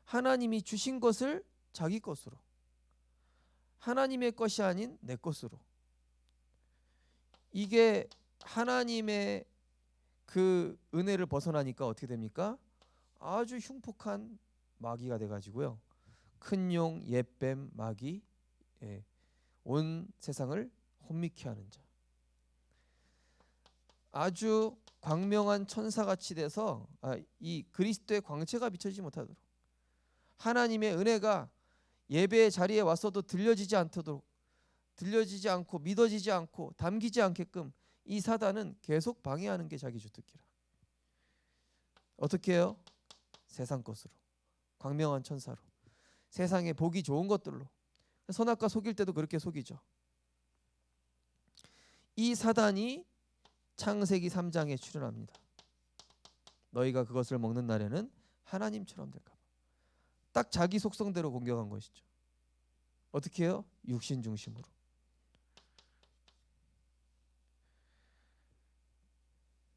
하나님이 주신 것을 자기 것으로, 하나님의 것이 아닌 내 것으로. 이게 하나님의 그 은혜를 벗어나니까 어떻게 됩니까? 아주 흉폭한 마귀가 돼가지고요, 큰 용, 옛뱀, 마귀, 온 세상을 혼미케 하는 자, 아주 광명한 천사같이 돼서 이 그리스도의 광채가 비춰지지 못하도록, 하나님의 은혜가 예배의 자리에 왔어도 들려지지 않도록, 들려지지 않고 믿어지지 않고 담기지 않게끔 이 사단은 계속 방해하는 게 자기 주특기라. 어떻게 해요? 세상 것으로, 광명한 천사로, 세상에 보기 좋은 것들로. 선악과 속일 때도 그렇게 속이죠. 이 사단이 창세기 3장에 출현합니다. 너희가 그것을 먹는 날에는 하나님처럼 될까 봐. 딱 자기 속성대로 공격한 것이죠. 어떻게 해요? 육신 중심으로.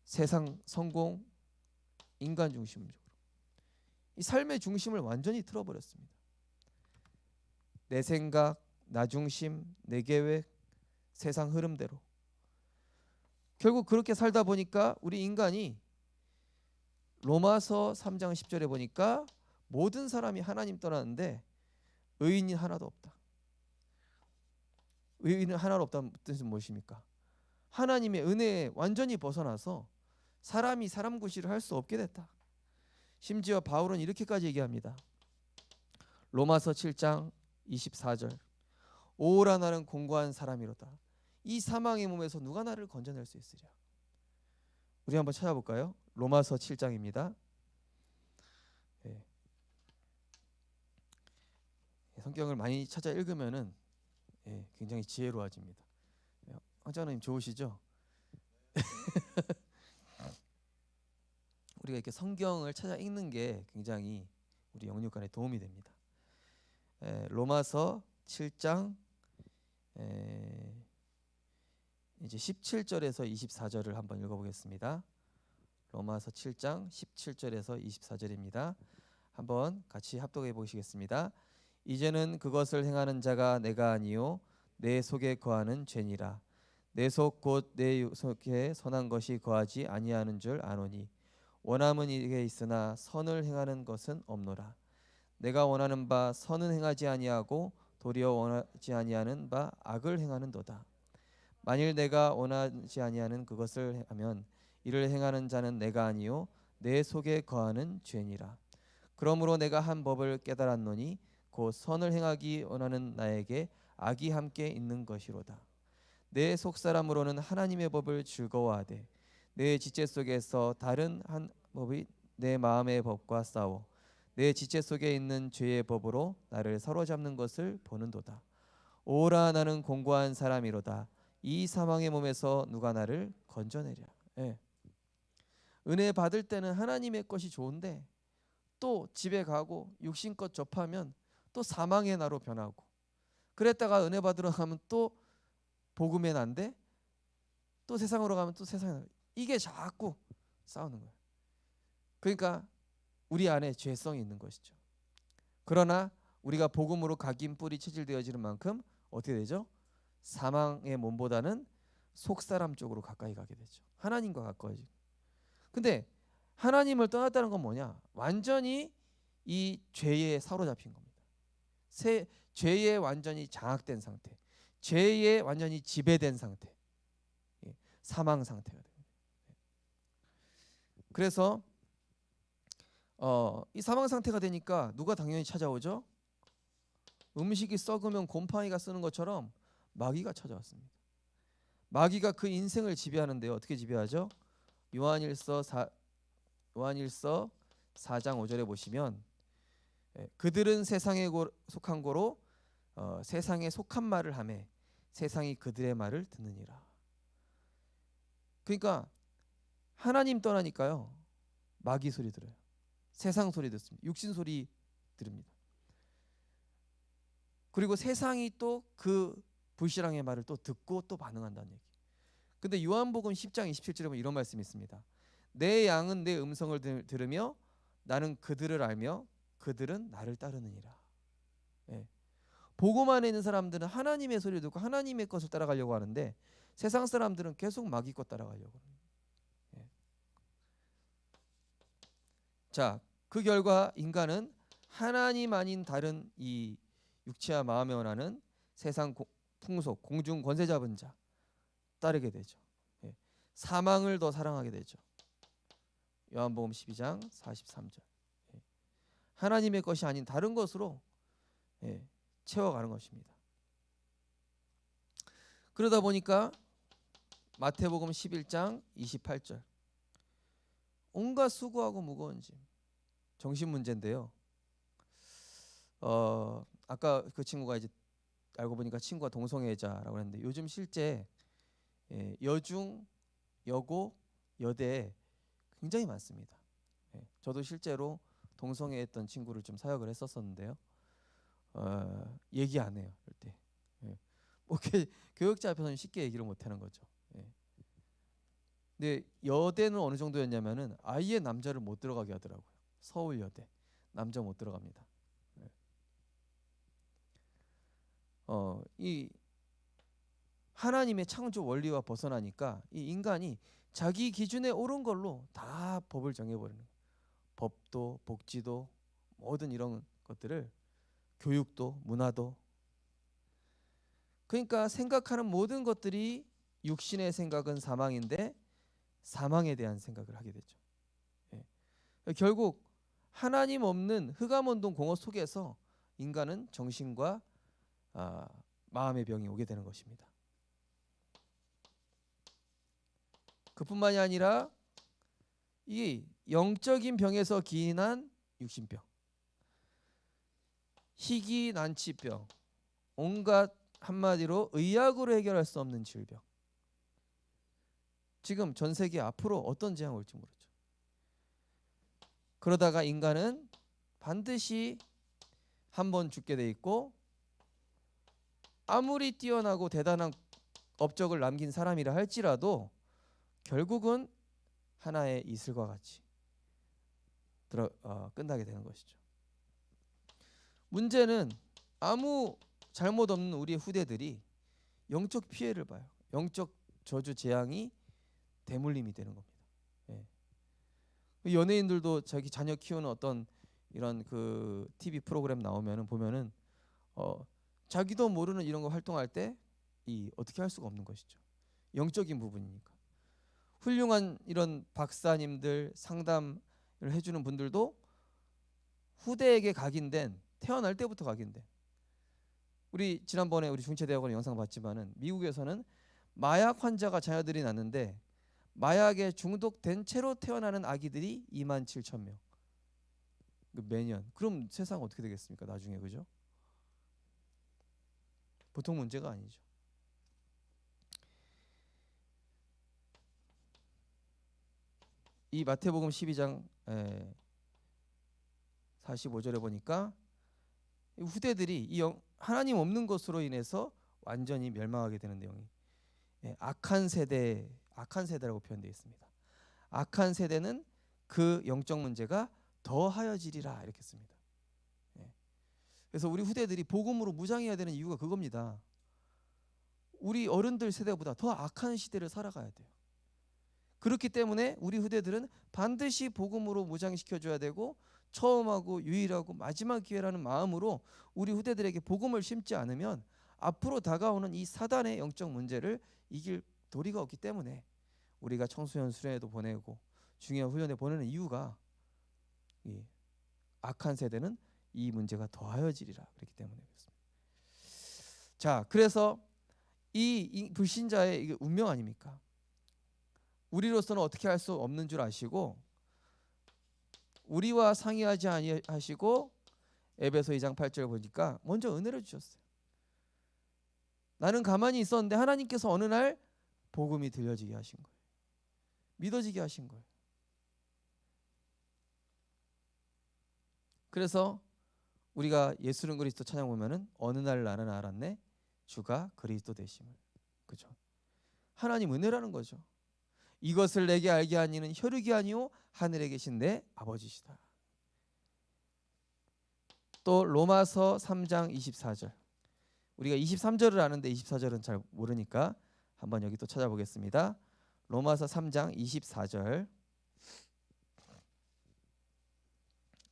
세상, 성공, 인간 중심적으로. 이 삶의 중심을 완전히 틀어버렸습니다. 내 생각, 나 중심, 내 계획, 세상 흐름대로. 결국 그렇게 살다 보니까 우리 인간이 로마서 3장 10절에 보니까 모든 사람이 하나님 떠나는데 의인이 하나도 없다. 의인은 하나도 없다는 뜻은 무엇입니까? 하나님의 은혜에 완전히 벗어나서 사람이 사람 구실을 할 수 없게 됐다. 심지어 바울은 이렇게까지 얘기합니다. 로마서 7장 24절. 오라 나는 공고한 사람이로다. 이 사망의 몸에서 누가 나를 건져낼 수 있으랴. 우리 한번 찾아볼까요? 로마서 7장입니다. 성경을 많이 찾아 읽으면은 굉장히 지혜로워집니다. 황장님 좋으시죠? 우리가 이렇게 성경을 찾아 읽는 게 굉장히 우리 영육간에 도움이 됩니다. 로마서 7장 이제 17절에서 24절을 한번 읽어보겠습니다. 로마서 7장 17절에서 24절입니다. 한번 같이 합독해 보시겠습니다. 이제는 그것을 행하는 자가 내가 아니요 내 속에 거하는 죄니라. 내 속 곧 내 속에 선한 것이 거하지 아니하는 줄 아노니 원함은 이게 있으나 선을 행하는 것은 없노라. 내가 원하는 바 선은 행하지 아니하고 도리어 원하지 아니하는 바 악을 행하는도다. 만일 내가 원하지 아니하는 그것을 하면 이를 행하는 자는 내가 아니요 내 속에 거하는 죄니라. 그러므로 내가 한 법을 깨달았노니 곧 선을 행하기 원하는 나에게 악이 함께 있는 것이로다. 내 속사람으로는 하나님의 법을 즐거워하되 내 지체 속에서 다른 한 법이 내 마음의 법과 싸워 내 지체 속에 있는 죄의 법으로 나를 사로잡는 것을 보는도다. 오라 나는 공고한 사람이로다. 이 사망의 몸에서 누가 나를 건져내랴. 예. 은혜 받을 때는 하나님의 것이 좋은데 또 집에 가고 육신것 접하면 또 사망의 나로 변하고, 그랬다가 은혜 받으러 가면 또 복음의 난데 또 세상으로 가면 또 세상의 나. 이게 자꾸 싸우는 거예요. 그러니까 우리 안에 죄성이 있는 것이죠. 그러나 우리가 복음으로 각인 뿌리 체질되어지는 만큼 어떻게 되죠? 사망의 몸보다는 속사람 쪽으로 가까이 가게 되죠. 하나님과 가까워지고. 근데 하나님을 떠났다는 건 뭐냐? 완전히 이 죄에 사로잡힌 겁니다. 죄에 완전히 장악된 상태, 죄에 완전히 지배된 상태, 사망 상태가 됩니다. 그래서 이 사망 상태가 되니까 누가 당연히 찾아오죠? 음식이 썩으면 곰팡이가 쓰는 것처럼 마귀가 찾아왔습니다. 마귀가 그 인생을 지배하는데요. 어떻게 지배하죠? 요한일서 4장 5절에 보시면 그들은 세상에 속한 고로 세상에 속한 말을 하매 세상이 그들의 말을 듣느니라. 그러니까 하나님 떠나니까요, 마귀 소리 들어요. 세상 소리 듣습니다. 육신 소리 들읍니다. 그리고 세상이 또 그 불신앙의 말을 또 듣고 또 반응한다는 얘기. 근데 요한복음 10장 27절에 보면 이런 말씀이 있습니다. 내 양은 내 음성을 들으며 나는 그들을 알며 그들은 나를 따르느니라. 예. 복음 안에 있는 사람들은 하나님의 소리를 듣고 하나님의 것을 따라가려고 하는데 세상 사람들은 계속 마귀 것 따라가려고 합니다. 예. 자, 그 결과 인간은 하나님 아닌 다른 이 육체와 마음에 원하는 세상 풍속, 공중 권세 잡은 자 따르게 되죠. 예. 사망을 더 사랑하게 되죠. 요한복음 12장 43절. 예. 하나님의 것이 아닌 다른 것으로 채워가는 것입니다. 그러다 보니까 마태복음 11장 28절. 온갖 수고하고 무거운 짐. 정신 문제인데요. 아까 그 친구가 이제 알고 보니까 친구가 동성애자라고 했는데 요즘 실제 여중, 여고, 여대에 굉장히 많습니다. 저도 실제로 동성애했던 친구를 좀 사역을 했었었는데요. 얘기 안 해요. 그럴 때. 뭐 교육자 앞에서는 쉽게 얘기를 못 하는 거죠. 근데 여대는 어느 정도였냐면은 아예 남자를 못 들어가게 하더라고요. 서울여대 남자 못 들어갑니다. 이 하나님의 창조 원리와 벗어나니까 이 인간이 자기 기준에 옳은 걸로 다 법을 정해버리는 거예요. 법도 복지도 모든 이런 것들을, 교육도 문화도. 그러니까 생각하는 모든 것들이 육신의 생각은 사망인데 사망에 대한 생각을 하게 되죠. 결국 하나님 없는 흑암원동 공허 속에서 인간은 정신과 마음의 병이 오게 되는 것입니다. 그뿐만이 아니라 이 영적인 병에서 기인한 육신병, 희귀 난치병, 온갖 한마디로 의학으로 해결할 수 없는 질병. 지금 전 세계 앞으로 어떤 재앙이 올지 모르죠. 그러다가 인간은 반드시 한 번 죽게 돼 있고, 아무리 뛰어나고 대단한 업적을 남긴 사람이라 할지라도 결국은 하나의 이슬과 같이 끝나게 되는 것이죠. 문제는 아무 잘못 없는 우리의 후대들이 영적 피해를 봐요. 영적 저주 재앙이 대물림이 되는 겁니다. 예. 연예인들도 자기 자녀 키우는 어떤 이런 그 TV 프로그램 나오면은 보면은 자기도 모르는 이런 거 활동할 때 이 어떻게 할 수가 없는 것이죠. 영적인 부분이니까. 훌륭한 이런 박사님들 상담을 해주는 분들도 후대에게 각인된 태어날 때부터 각인된. 우리 지난번에 우리 중체대학원 영상 봤지만은 미국에서는 마약 환자가 자녀들이 낳는데 마약에 중독된 채로 태어나는 아기들이 27,000명. 매년. 그럼 세상 어떻게 되겠습니까? 나중에 그죠? 보통 문제가 아니죠. 이 마태복음 12장 45절에 보니까 후대들이 하나님 없는 것으로 인해서 완전히 멸망하게 되는 내용이 악한 세대라고 표현되어 있습니다. 악한 세대는 그 영적 문제가 더하여지리라 이렇게 씁니다. 그래서 우리 후대들이 복음으로 무장해야 되는 이유가 그겁니다. 우리 어른들 세대보다 더 악한 시대를 살아가야 돼요. 그렇기 때문에 우리 후대들은 반드시 복음으로 무장시켜줘야 되고 처음하고 유일하고 마지막 기회라는 마음으로 우리 후대들에게 복음을 심지 않으면 앞으로 다가오는 이 사단의 영적 문제를 이길 도리가 없기 때문에 우리가 청소년 수련회도 보내고 중요한 훈련에 보내는 이유가 이 악한 세대는 이 문제가 더하여지리라 그렇기 때문에 그렇습니다. 자, 그래서 이 불신자의 이게 운명 아닙니까? 우리로서는 어떻게 할 수 없는 줄 아시고 우리와 상의하지 아니하시고 에베소 2장 8절 보니까 먼저 은혜를 주셨어요. 나는 가만히 있었는데 하나님께서 어느 날 복음이 들려지게 하신 거예요. 믿어지게 하신 거예요. 그래서 우리가 예수는 그리스도 찬양 보면은 어느 날 나는 알았네 주가 그리스도 되심을. 그죠? 하나님 은혜라는 거죠. 이것을 내게 알게 한 이는 혈육이 아니오 하늘에 계신 내 아버지시다. 또 로마서 3장 24절. 우리가 23절을 아는데 24절은 잘 모르니까 한번 여기 또 찾아보겠습니다. 로마서 3장 24절.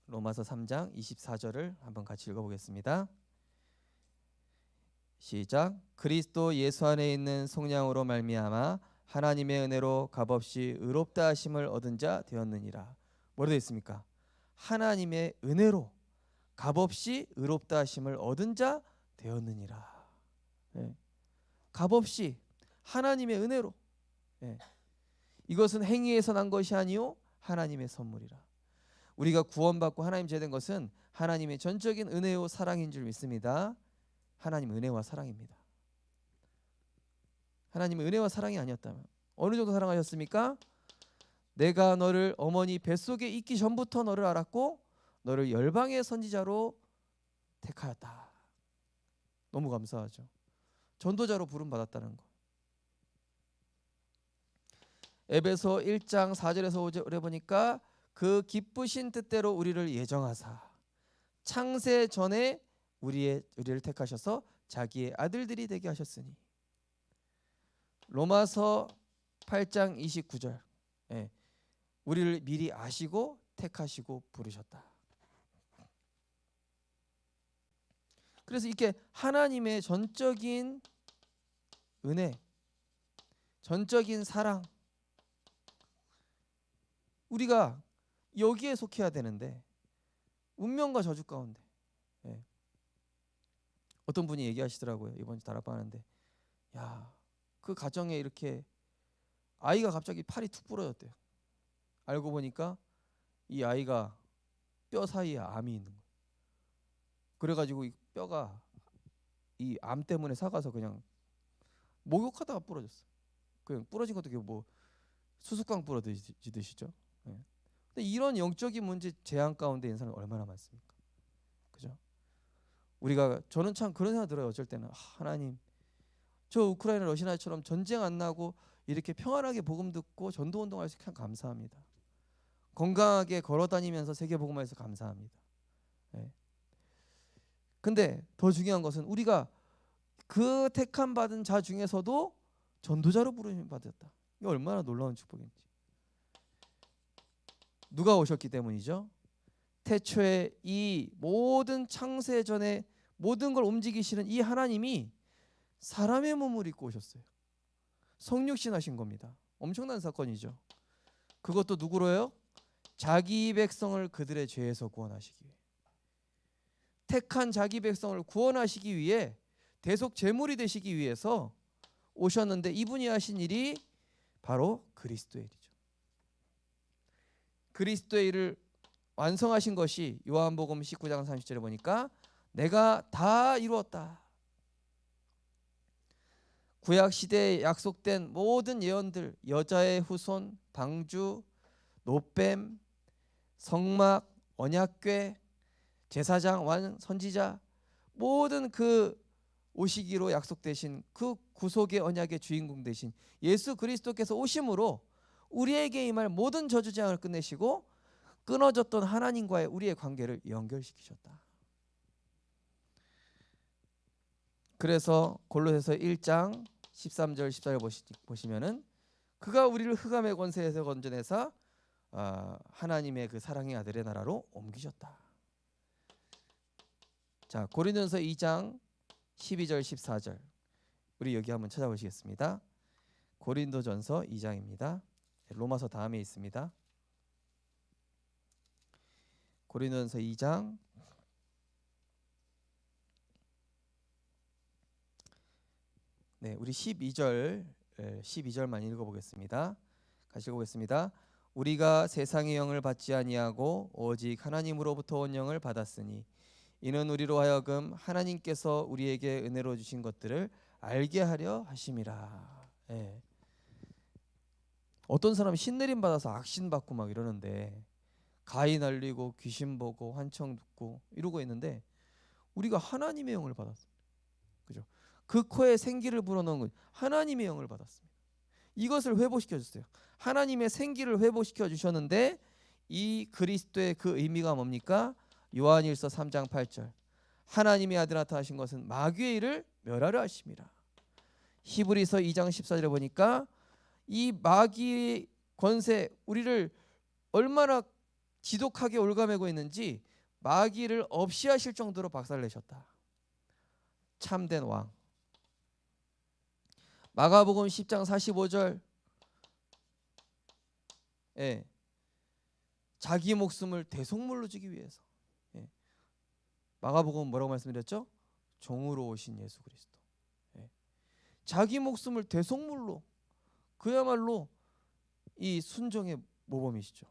로마서 3장 24절을 한번 같이 읽어보겠습니다. 시작. 그리스도 예수 안에 있는 속량으로 말미암아 하나님의 은혜로 값없이 의롭다 하심을 얻은 자 되었느니라. 뭐라 되어 있습니까? 하나님의 은혜로 값없이 의롭다 하심을 얻은 자 되었느니라. 값없이 하나님의 은혜로. 이것은 행위에서 난 것이 아니요 하나님의 선물이라. 우리가 구원받고 하나님 제된 것은 하나님의 전적인 은혜요 사랑인 줄 믿습니다. 하나님 은혜와 사랑입니다. 하나님의 은혜와 사랑이 아니었다면 어느 정도 사랑하셨습니까? 내가 너를 어머니 뱃속에 있기 전부터 너를 알았고 너를 열방의 선지자로 택하였다. 너무 감사하죠. 전도자로 부름 받았다는 거. 에베소 1장 4절에서 5절에 보니까 그 기쁘신 뜻대로 우리를 예정하사 창세 전에 우리를 택하셔서 자기의 아들들이 되게 하셨으니. 로마서 8장 29절. 우리를 미리 아시고 택하시고 부르셨다. 그래서 이렇게 하나님의 전적인 은혜, 전적인 사랑, 우리가 여기에 속해야 되는데 운명과 저주 가운데. 어떤 분이 얘기하시더라고요. 이번 주 다락방 하는데, 야, 그 가정에 이렇게 아이가 갑자기 팔이 툭 부러졌대요. 알고 보니까 이 아이가 뼈 사이에 암이 있는 거예요. 그래가지고 이 뼈가 이 암 때문에 삭아서 그냥 목욕하다가 부러졌어. 그냥 부러진 것도 뭐 수수깡 부러지듯이죠. 근데 이런 영적인 문제 재앙 가운데 있는 사람이 얼마나 많습니까? 그죠? 저는 참 그런 생각 들어요. 어쩔 때는 하나님 저 우크라이나 러시아처럼 전쟁 안 나고 이렇게 평안하게 복음 듣고 전도 운동할 수 있게 참 감사합니다. 건강하게 걸어 다니면서 세계 복음화해서 감사합니다. 예. 근데 더 중요한 것은 우리가 그 택함 받은 자 중에서도 전도자로 부르심 받았다. 이게 얼마나 놀라운 축복인지. 누가 오셨기 때문이죠? 태초에 이 모든 창세 전에 모든 걸 움직이시는 이 하나님이 사람의 몸을 입고 오셨어요. 성육신 하신 겁니다. 엄청난 사건이죠. 그것도 누구로요? 자기 백성을 그들의 죄에서 구원하시기 위해. 택한 자기 백성을 구원하시기 위해 대속 제물이 되시기 위해서 오셨는데 이분이 하신 일이 바로 그리스도의 일이죠. 그리스도의 일을 완성하신 것이 요한복음 19장 30절에 보니까 내가 다 이루었다. 구약 시대에 약속된 모든 예언들, 여자의 후손, 방주, 노뱀, 성막, 언약궤, 제사장, 왕, 선지자, 모든 그 오시기로 약속되신 그 구속의 언약의 주인공 되신 예수 그리스도께서 오심으로 우리에게 임할 모든 저주재앙을 끝내시고 끊어졌던 하나님과의 우리의 관계를 연결시키셨다. 그래서 골로새서 1장 13절 14절 보시면은 그가 우리를 흑암의 권세에서 건져내사 하나님의 그 사랑의 아들의 나라로 옮기셨다. 자, 고린도전서 2장 12절 14절 우리 여기 한번 찾아보시겠습니다. 고린도전서 2장입니다. 로마서 다음에 있습니다. 고린도전서 2장 네, 우리 12절만 읽어보겠습니다. 같이 읽어보겠습니다. 우리가 세상의 영을 받지 아니하고 오직 하나님으로부터 온 영을 받았으니 이는 우리로 하여금 하나님께서 우리에게 은혜로 주신 것들을 알게 하려 하심이라. 예. 어떤 사람은 신내림 받아서 악신 받고 막 이러는데 가위 날리고 귀신 보고 환청 듣고 이러고 있는데 우리가 하나님의 영을 받았습니다. 그죠? 그 코에 생기를 불어넣은 건 하나님의 영을 받았습니다. 이것을 회복시켜 주세요. 하나님의 생기를 회복시켜 주셨는데 이 그리스도의 그 의미가 뭡니까? 요한일서 3장 8절 하나님의 아들 나타나신 것은 마귀의 일을 멸하려 하심이라. 히브리서 2장 14절에 보니까 이 마귀의 권세 우리를 얼마나 지독하게 올가매고 있는지 마귀를 없이 하실 정도로 박살내셨다. 참된 왕. 마가복음 10장 45절 자기 목숨을 대속물로 주기 위해서 마가복음 뭐라고 말씀드렸죠? 종으로 오신 예수 그리스도. 자기 목숨을 대속물로 그야말로 이 순종의 모범이시죠.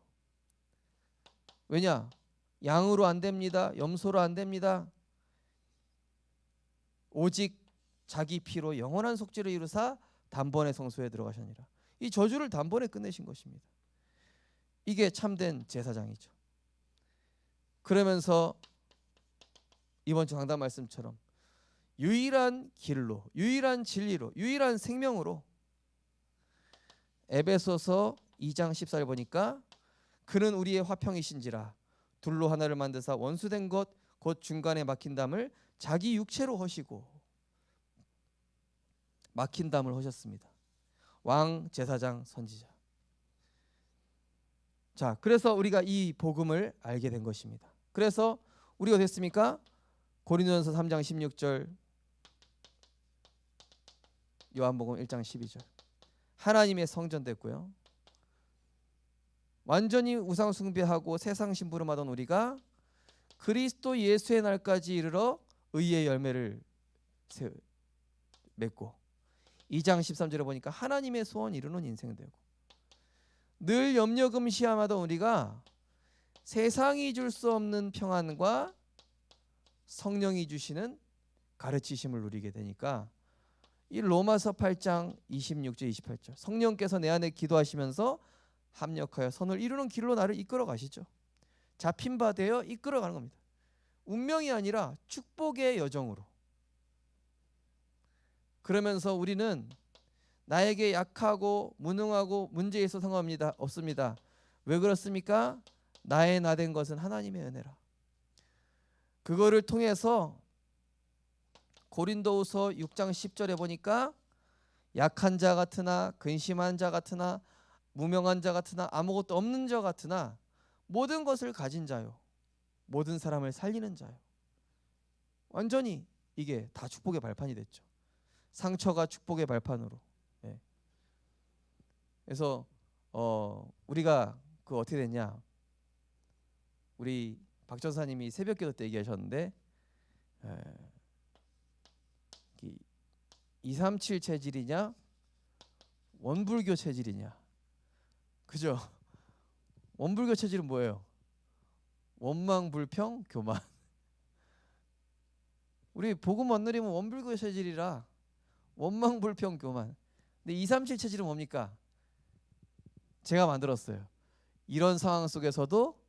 왜냐? 양으로 안 됩니다. 염소로 안 됩니다. 오직 자기 피로 영원한 속죄를 이루사 단번에 성소에 들어가셨니라. 이 저주를 단번에 끝내신 것입니다. 이게 참된 제사장이죠. 그러면서 이번 주 강단 말씀처럼 유일한 길로, 유일한 진리로, 유일한 생명으로 에베소서 2장 14절 보니까 그는 우리의 화평이신지라 둘로 하나를 만드사 원수된 것 곧 중간에 막힌 담을 자기 육체로 허시고 막힌 담을 허셨습니다. 왕, 제사장, 선지자. 자, 그래서 우리가 이 복음을 알게 된 것입니다. 그래서 우리가 됐습니까? 고린도전서 3장 16절, 요한복음 1장 12절. 하나님의 성전 됐고요. 완전히 우상 숭배하고 세상 심부름하던 우리가 그리스도 예수의 날까지 이르러 의의 열매를 맺고 2장 13절에 보니까 하나님의 소원 이루는 인생 되고 늘 염려금시하던 우리가 세상이 줄 수 없는 평안과 성령이 주시는 가르치심을 누리게 되니까 이 로마서 8장 26절 28절 성령께서 내 안에 기도하시면서 합력하여 선을 이루는 길로 나를 이끌어 가시죠. 잡힌 바 되어 이끌어 가는 겁니다. 운명이 아니라 축복의 여정으로. 그러면서 우리는 나에게 약하고 무능하고 문제 있어 상관합니다. 없습니다. 왜 그렇습니까? 나의 나된 것은 하나님의 은혜라. 그거를 통해서 고린도후서 6장 10절에 보니까 약한 자 같으나 근심한 자 같으나 무명한 자 같으나 아무것도 없는 자 같으나 모든 것을 가진 자요 모든 사람을 살리는 자요. 완전히 이게 다 축복의 발판이 됐죠. 상처가 축복의 발판으로. 예. 그래서 우리가 그 어떻게 됐냐? 우리 박 전사님이 새벽기도 때 얘기하셨는데 237 체질이냐 원불교 체질이냐. 그죠? 원불교 체질은 뭐예요? 원망불평 교만. 우리 복음 안 누리면 원불교 체질이라 원망불평 교만. 근데 237 체질은 뭡니까? 제가 만들었어요. 이런 상황 속에서도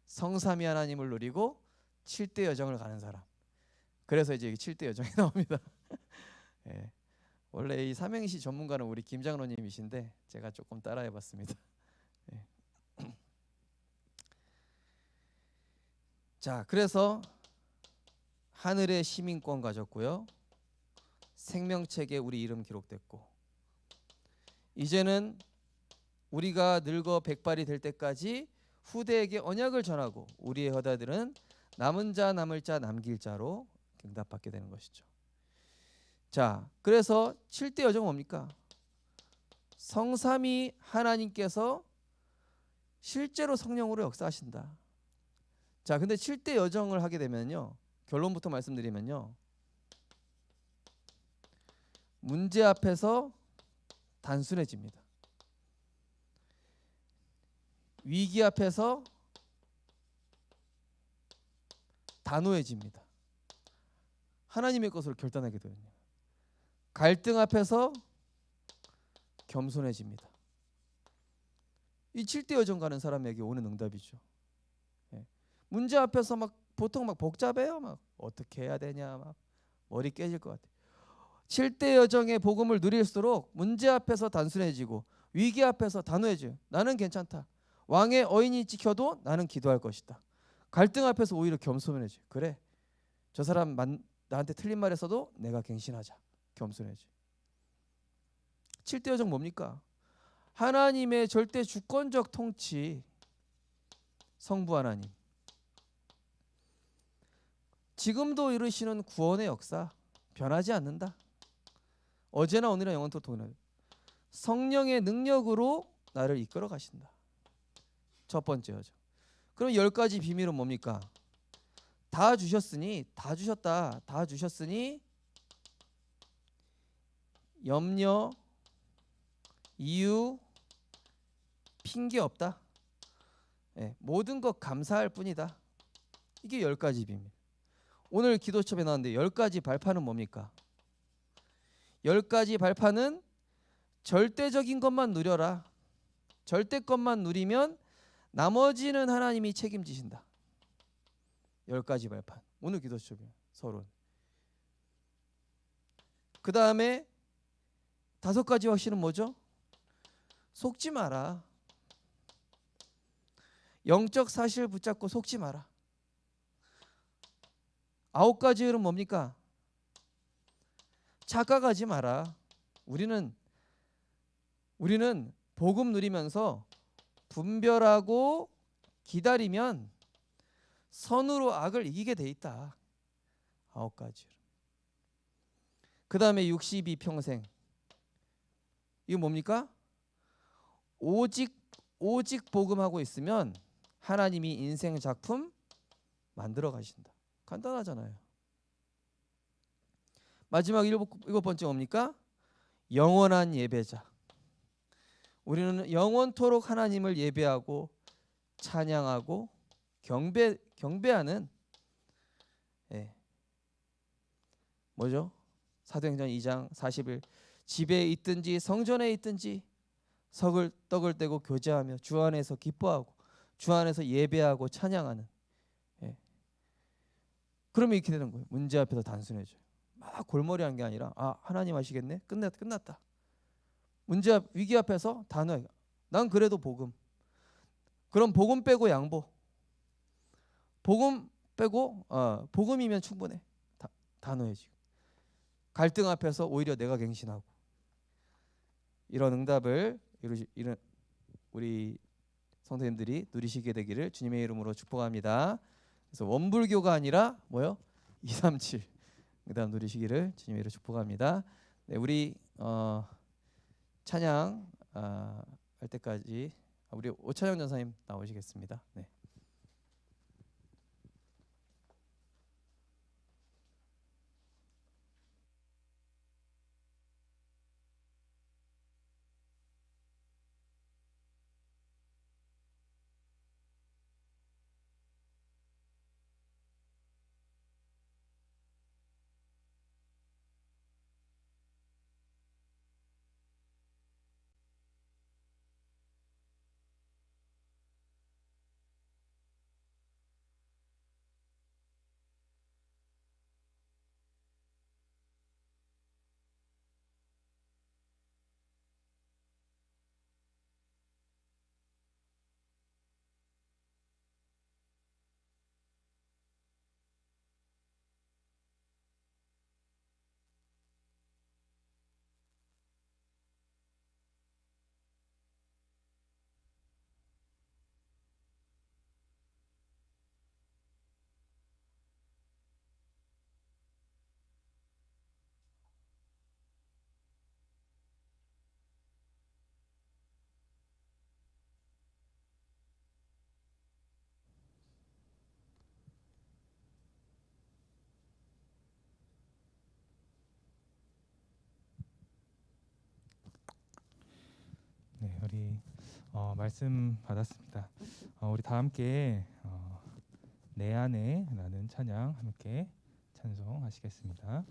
성삼위 하나님을 누리고 7대 여정을 가는 사람. 그래서 이제 7대 여정이 나옵니다. 예. 원래 이 삼행시 전문가는 우리 김장로님이신데 제가 조금 따라해봤습니다. 예. 자, 그래서 하늘의 시민권 가졌고요. 생명책에 우리 이름 기록됐고, 이제는 우리가 늙어 백발이 될 때까지 후대에게 언약을 전하고 우리의 허다들은 남은 자 남을 자 남길 자로 응답받게 되는 것이죠. 자, 그래서 7대 여정은 뭡니까? 성삼위 하나님께서 실제로 성령으로 역사하신다. 자, 근데 7대 여정을 하게 되면요, 결론부터 말씀드리면요, 문제 앞에서 단순해집니다. 위기 앞에서 단호해집니다. 하나님의 것으로 결단하게 되거든요. 갈등 앞에서 겸손해집니다. 이 7대 여정 가는 사람에게 오는 응답이죠. 예. 문제 앞에서 막 보통 막 복잡해요. 막 어떻게 해야 되냐, 막 머리 깨질 것 같아요. 7대 여정의 복음을 누릴수록 문제 앞에서 단순해지고 위기 앞에서 단호해져요. 나는 괜찮다. 왕의 어인이 지켜도 나는 기도할 것이다. 갈등 앞에서 오히려 겸손해져. 그래, 저 사람 나한테 틀린 말 했어도 내가 갱신하자. 겸손해져. 7대 여정 뭡니까? 하나님의 절대 주권적 통치, 성부 하나님, 지금도 이루시는 구원의 역사 변하지 않는다. 어제나 오늘이나 영원토록 동일하다. 성령의 능력으로 나를 이끌어 가신다. 첫 번째 여정. 그럼 10가지 비밀은 뭡니까? 다 주셨으니, 다 주셨다, 다 주셨으니 염려, 이유, 핑계 없다. 예, 모든 것 감사할 뿐이다. 이게 10가지 비밀. 오늘 기도첩에 나왔는데 10가지 발판은 뭡니까? 10가지 발판은 절대적인 것만 누려라. 절대 것만 누리면 나머지는 하나님이 책임지신다. 10가지 발판. 오늘 기도첩이에요. 서론. 그 다음에 5가지 확신은 뭐죠? 속지 마라. 영적 사실 붙잡고 속지 마라. 9가지는 뭡니까? 착각하지 마라. 우리는 복음 누리면서 분별하고 기다리면 선으로 악을 이기게 돼 있다. 9가지. 그 다음에 62평생. 이거 뭡니까? 오직 복음하고 있으면 하나님이 인생 작품 만들어 가신다. 간단하잖아요. 마지막 7번째 뭡니까? 영원한 예배자. 우리는 영원토록 하나님을 예배하고 찬양하고 경배하는, 예, 뭐죠? 사도행전 2장 40일 집에 있든지 성전에 있든지 떡을 떼고 교제하며 주 안에서 기뻐하고 주 안에서 예배하고 찬양하는. 예. 그러면 이렇게 되는 거예요. 문제 앞에서 단순해져요. 막 막 골머리한 게 아니라 하나님 하시겠네. 끝났다. 문제 위기 앞에서 단호해. 난 그래도 복음. 그럼 복음 빼고 양보. 복음 빼고 복음이면 충분해. 단호해 지금. 갈등 앞에서 오히려 내가 갱신하고. 이런 응답을 이런 우리 성도님들이 누리시게 되기를 주님의 이름으로 축복합니다. 그래서 원불교가 아니라 뭐요? 237 응답 누리시기를 주님의 이름으로 축복합니다. 네, 우리 찬양 할 때까지 우리 오찬영 전사님 나오시겠습니다. 네. 네, 우리 말씀 받았습니다. 우리 다 함께 내 안에라는 찬양 함께 찬송하시겠습니다.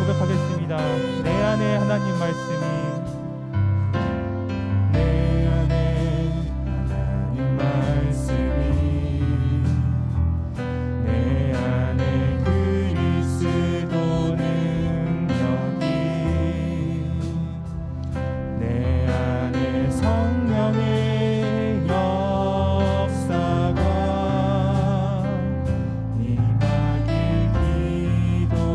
고백하겠습니다. 내 안에 하나님 말씀이 내 안에 하나님 말씀이 내 안에 그리스도 능력이 내 안에 성령의 역사가 임하길 기도합니다.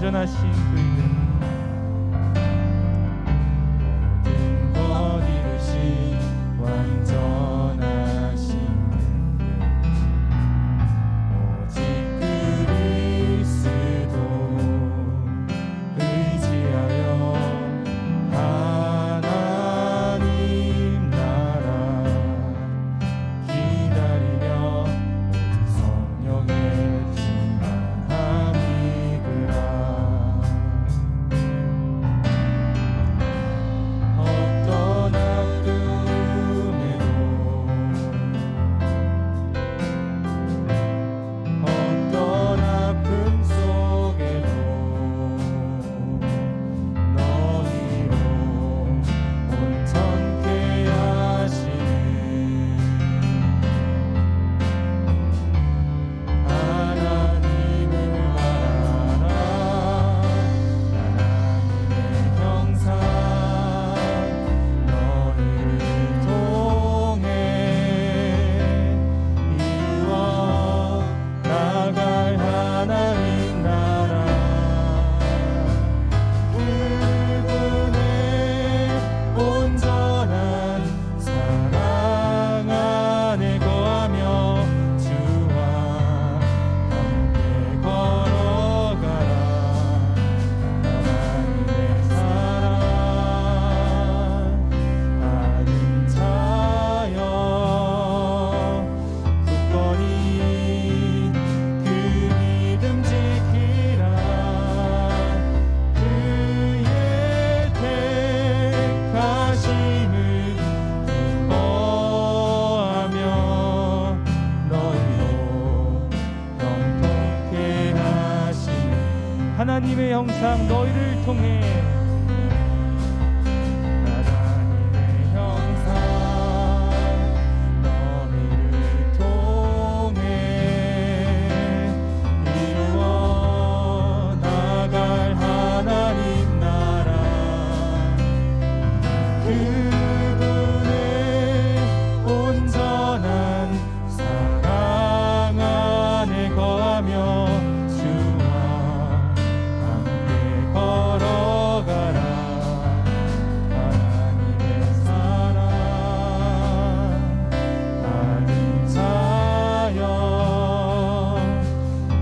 온전하신 그 이름 모든 것 이루신 완전하신 그 이름 오직 그리스도 의지하여 하나님 나라 기다리며 오직 성령의 충만함이 그라 어떤 아픔에도 어떤 아픔 속에도 너희로 온전케 하시는 하나님을 알아라 하나님의 형상 너희를 통해 이루어 나갈 하나님 나라 그분의 온전한 사랑 안에 거하며 주와 함께 걸어가라 하나님의 사랑 아는 자여 굳건히 그 믿음 지키라 그의 택하심을 기뻐하며 너희로 영통케 하시는 하나님의 형상 너희를 통해 하나님의 형상 너희를 통해 이루어 나갈 하나님 나라 그분의 온전한 사랑 안에 거하며 주와 함께 걸어가라 하나님의 사랑 아는 자여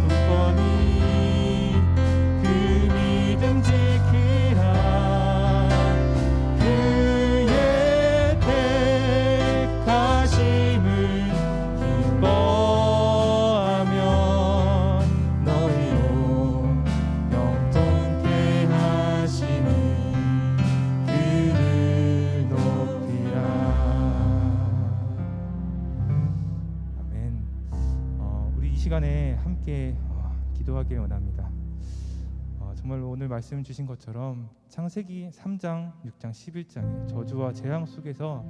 굳건히 그 믿음 지키라 그의 택하심을 기뻐하며 너희로 영통케 하시는 그를 높이라 아멘. 우리 이 시간에 함께 기도하길 원합니다. 정말로 오늘 말씀 주신 것처럼 창세기 3장, 6장, 11장의 저주와 재앙 속에서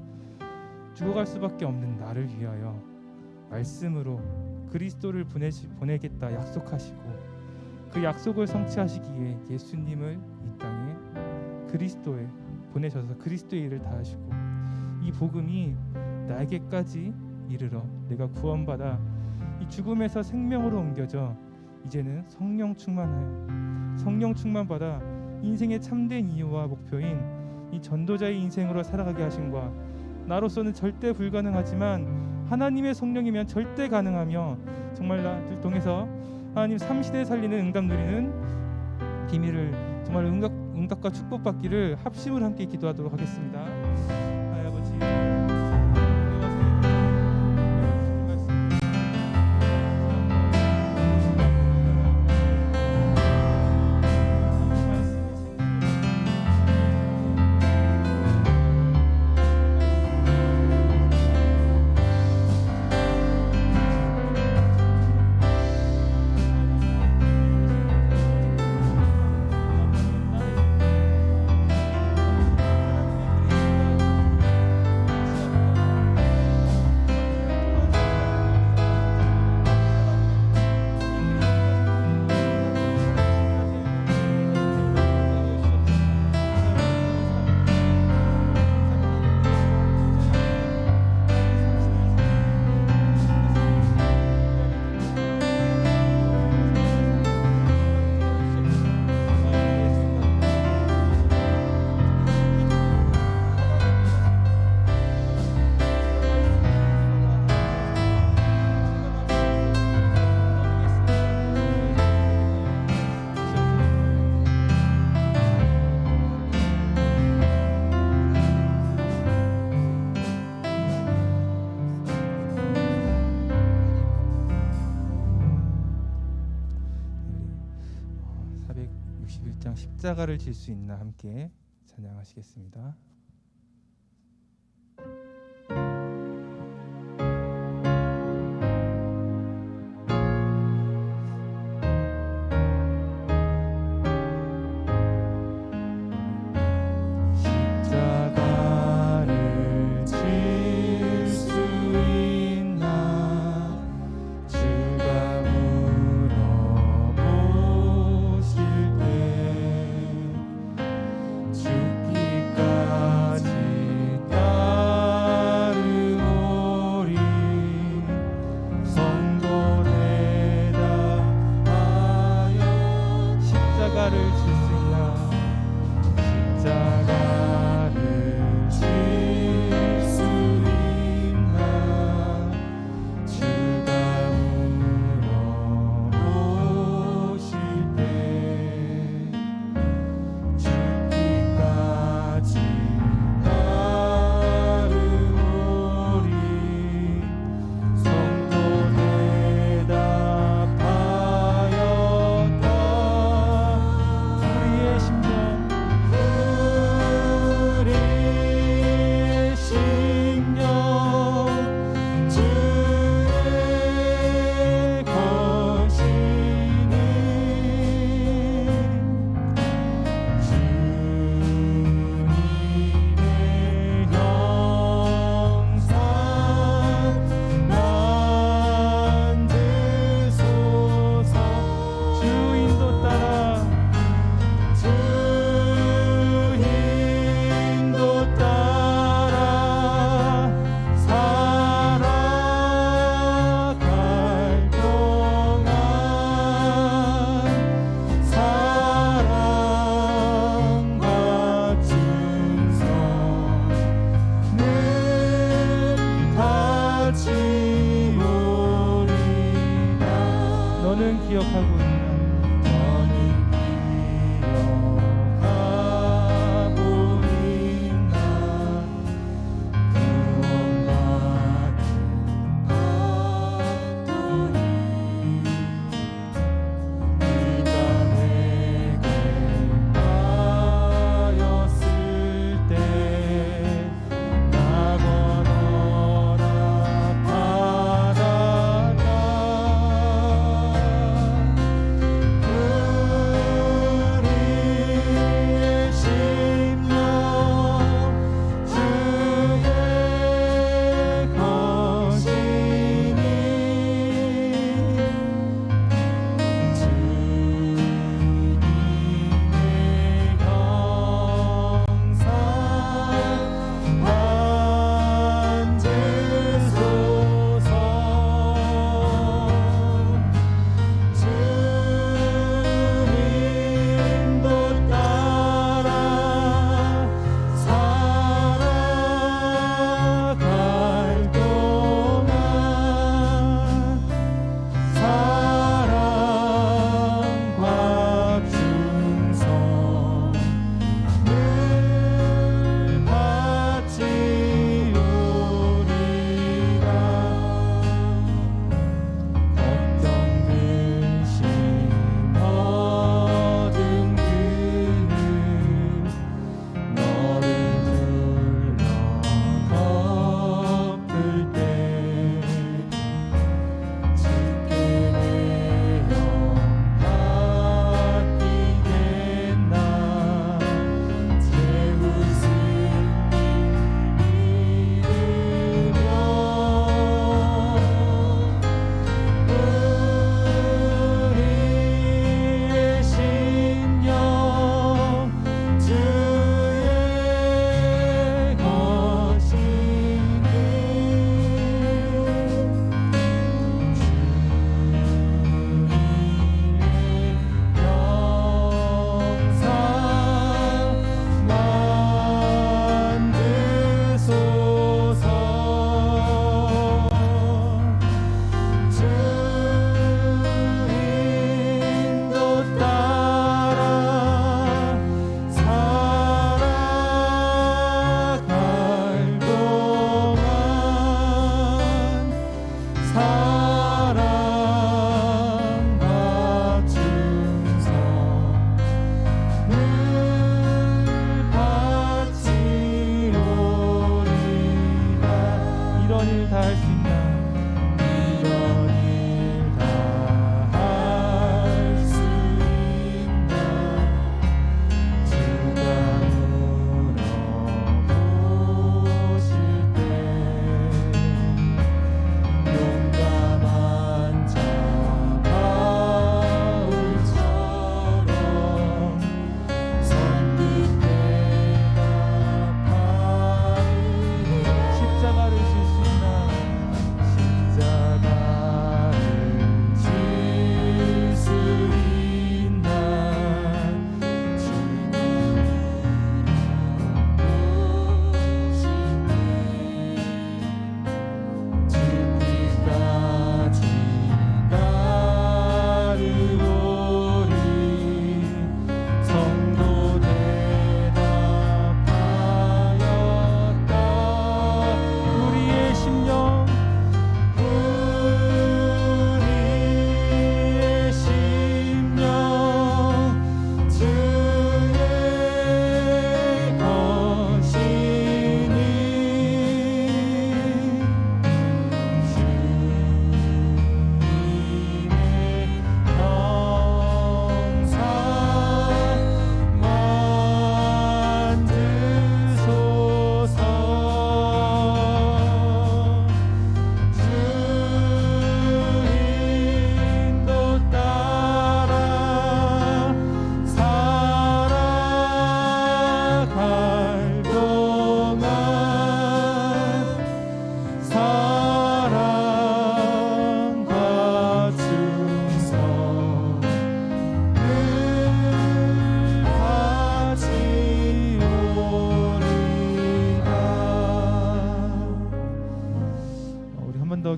죽어갈 수밖에 없는 나를 위하여 말씀으로 그리스도를 보내겠다 약속하시고 그 약속을 성취하시기에 예수님을 이 땅에 그리스도에 보내셔서 그리스도의 일을 다하시고 이 복음이 나에게까지 이르러 내가 구원받아 이 죽음에서 생명으로 옮겨져 이제는 성령 충만받아 인생의 참된 이유와 목표인 이 전도자의 인생으로 살아가게 하심과 나로서는 절대 불가능하지만 하나님의 성령이면 절대 가능하며 정말 나를 통해서 하나님 3시대 살리는 응답 누리는 비밀을 정말 응답과 축복받기를 합심을 함께 기도하도록 하겠습니다. 아버지 51장 십자가를 질 수 있나 함께 찬양하시겠습니다. 십자가를 질 수 있나 주가 물어보실 때 죽기까지 따르오리 성도 대답하여 십자가를 질 수 있나 십자가를 질 수 있나 주가 물어보실 때 죽기까지 따르오리 성도 대답하였다 우리의 심령 주의 거시니 주님의 형상 만드소서 주인도 따라 주인도 따라 살아갈 동안 사랑과 충성은 다지오리라 너는 기억하고 있나 너는 기억하고 있나 구원받은 박도리 네가 내게 하였을 때 나 건너라 바다가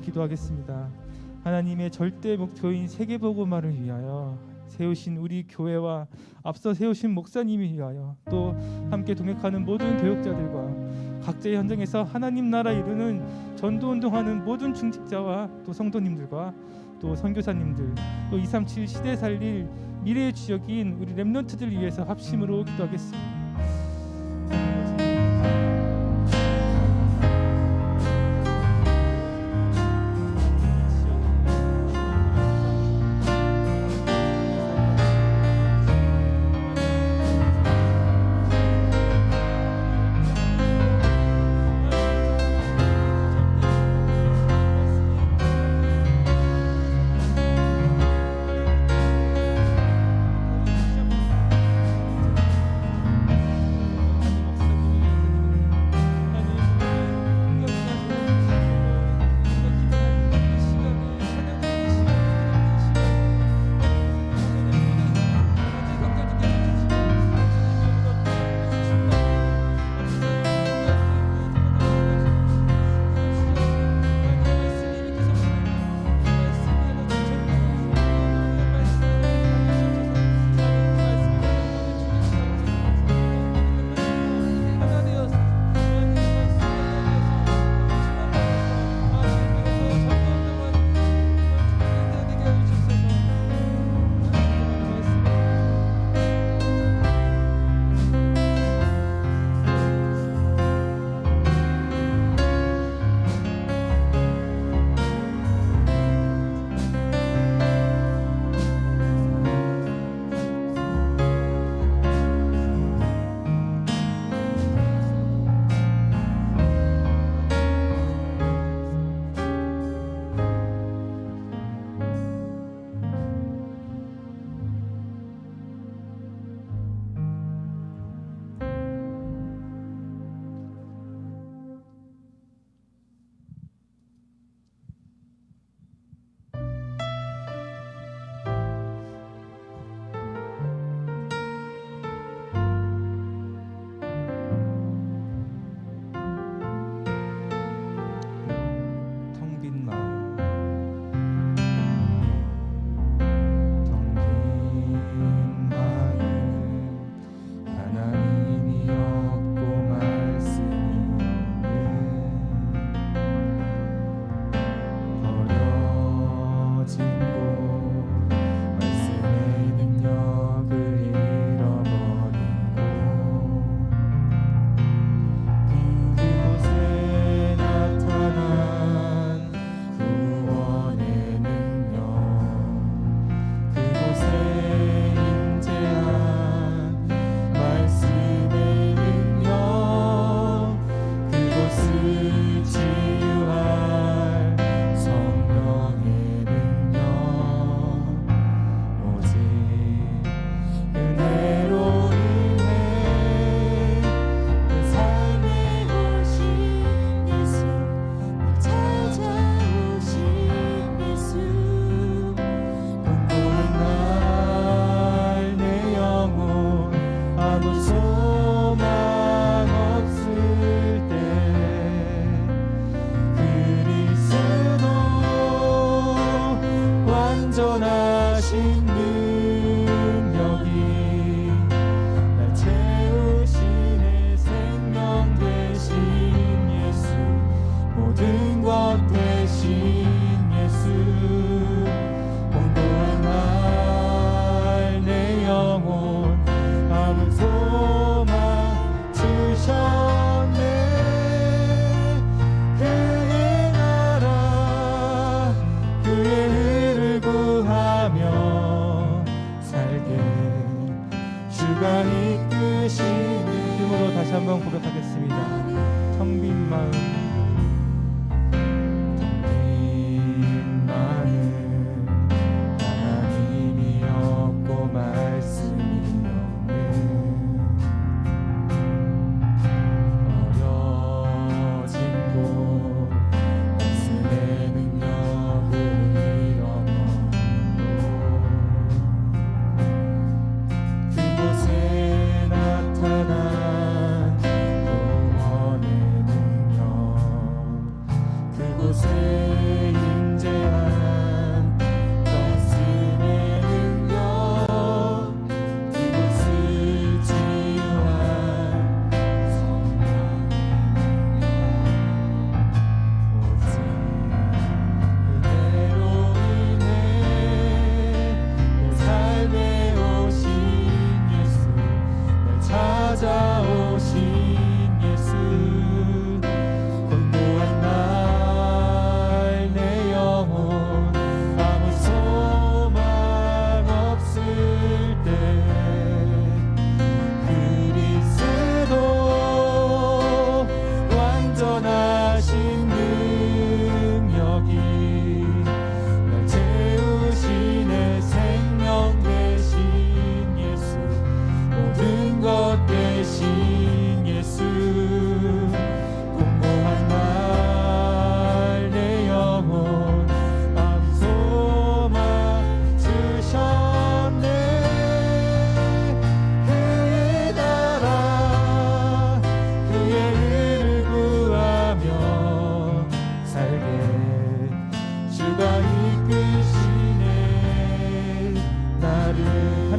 기도하겠습니다. 하나님의 절대 목표인 세계복음화를 위하여 세우신 우리 교회와 앞서 세우신 목사님을 위하여 또 함께 동역하는 모든 교역자들과 각자의 현장에서 하나님 나라 이루는 전도운동하는 모든 중직자와 또 성도님들과 또 선교사님들 또 237 시대 살릴 미래의 주역인 우리 렘넌트들 위해서 합심으로 기도하겠습니다. 한번 고백하겠습니다. 텅 빈 마음, 하나님이 없고 말씀이 없는 버려진 곳, 말씀의 능력을 잃어버리고 그곳에 나타난 구원의 능력,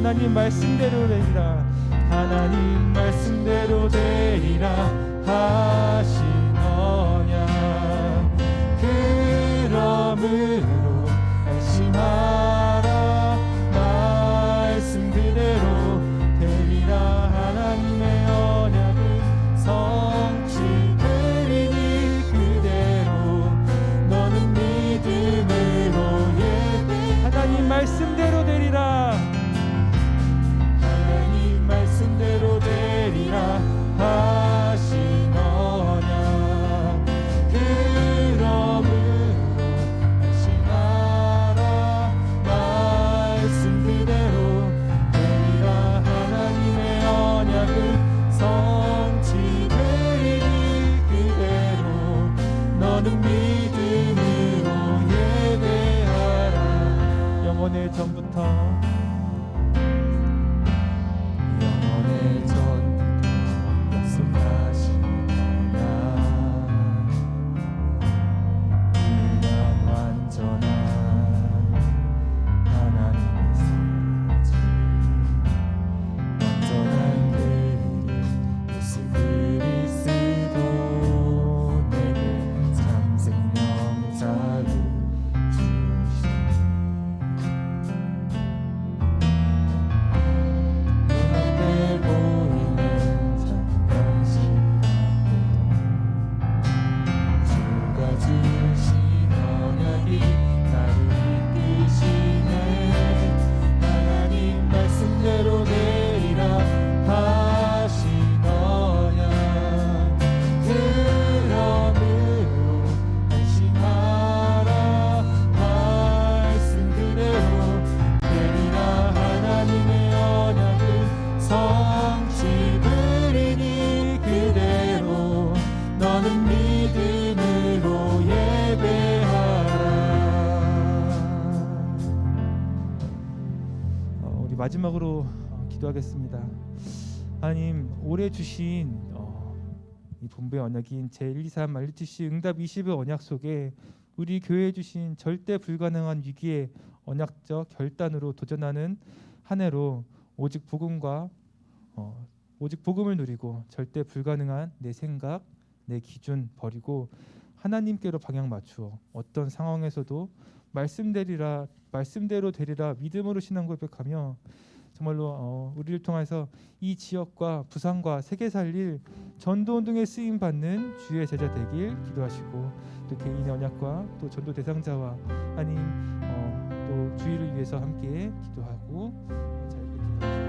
하나님 말씀대로 되리라. 하나님 말씀대로 되리라 하시노냐. 그러므로 안심하라. 말씀 그대로 되리라. 하나님의 언약은 성취되리니 그대로 너는 믿음으로 예배. 하나님 말씀대로 되리라. 하나님 말씀대로 되리라 하시노냐. 그러므로 안심하라. 말씀 그대로 되리라. 하나님의 언약은 성취되리니 그대로 너는 믿음으로 예배하라. 영원의 전부터 영원의 전부터 약속하시노라. 그냥 완전한 하나님의 성지, 완전한 그일이 예수 그리스도 내게 참 생명자를 주시니 눈앞에 보이는 잠깐 시간도 주가 주신 언약이 나를 이끄시네. 하나님 말씀대로 되리라 하시노냐. 그러므로 안심하라. 말씀 그대로 되리라. 하나님의 언약은 성취되리니 그대로 너는 믿음으로 예배하라. 우리 마지막으로 기도하겠습니다. 하나님, 올해 주신 이 본부의 언약인 제123 RUTC 응답 20의 언약 속에 우리 교회에 주신 절대 불가능한 위기에 언약적 결단으로 도전하는 한 해로 오직 복음과 오직 복음을 누리고 절대 불가능한 내 생각, 내 기준 버리고 하나님께로 방향 맞추어 어떤 상황에서도 말씀대로 되리라 믿음으로 신앙 고백하며 정말로 우리를 통해서 이 지역과 부산과 세계 살릴 전도운동에 쓰임 받는 주의 제자 되길 기도하시고, 또 개인의 언약과 또 전도 대상자와 아닌 또 주의를 위해서 함께 기도하고 자, 이렇게 기도하시고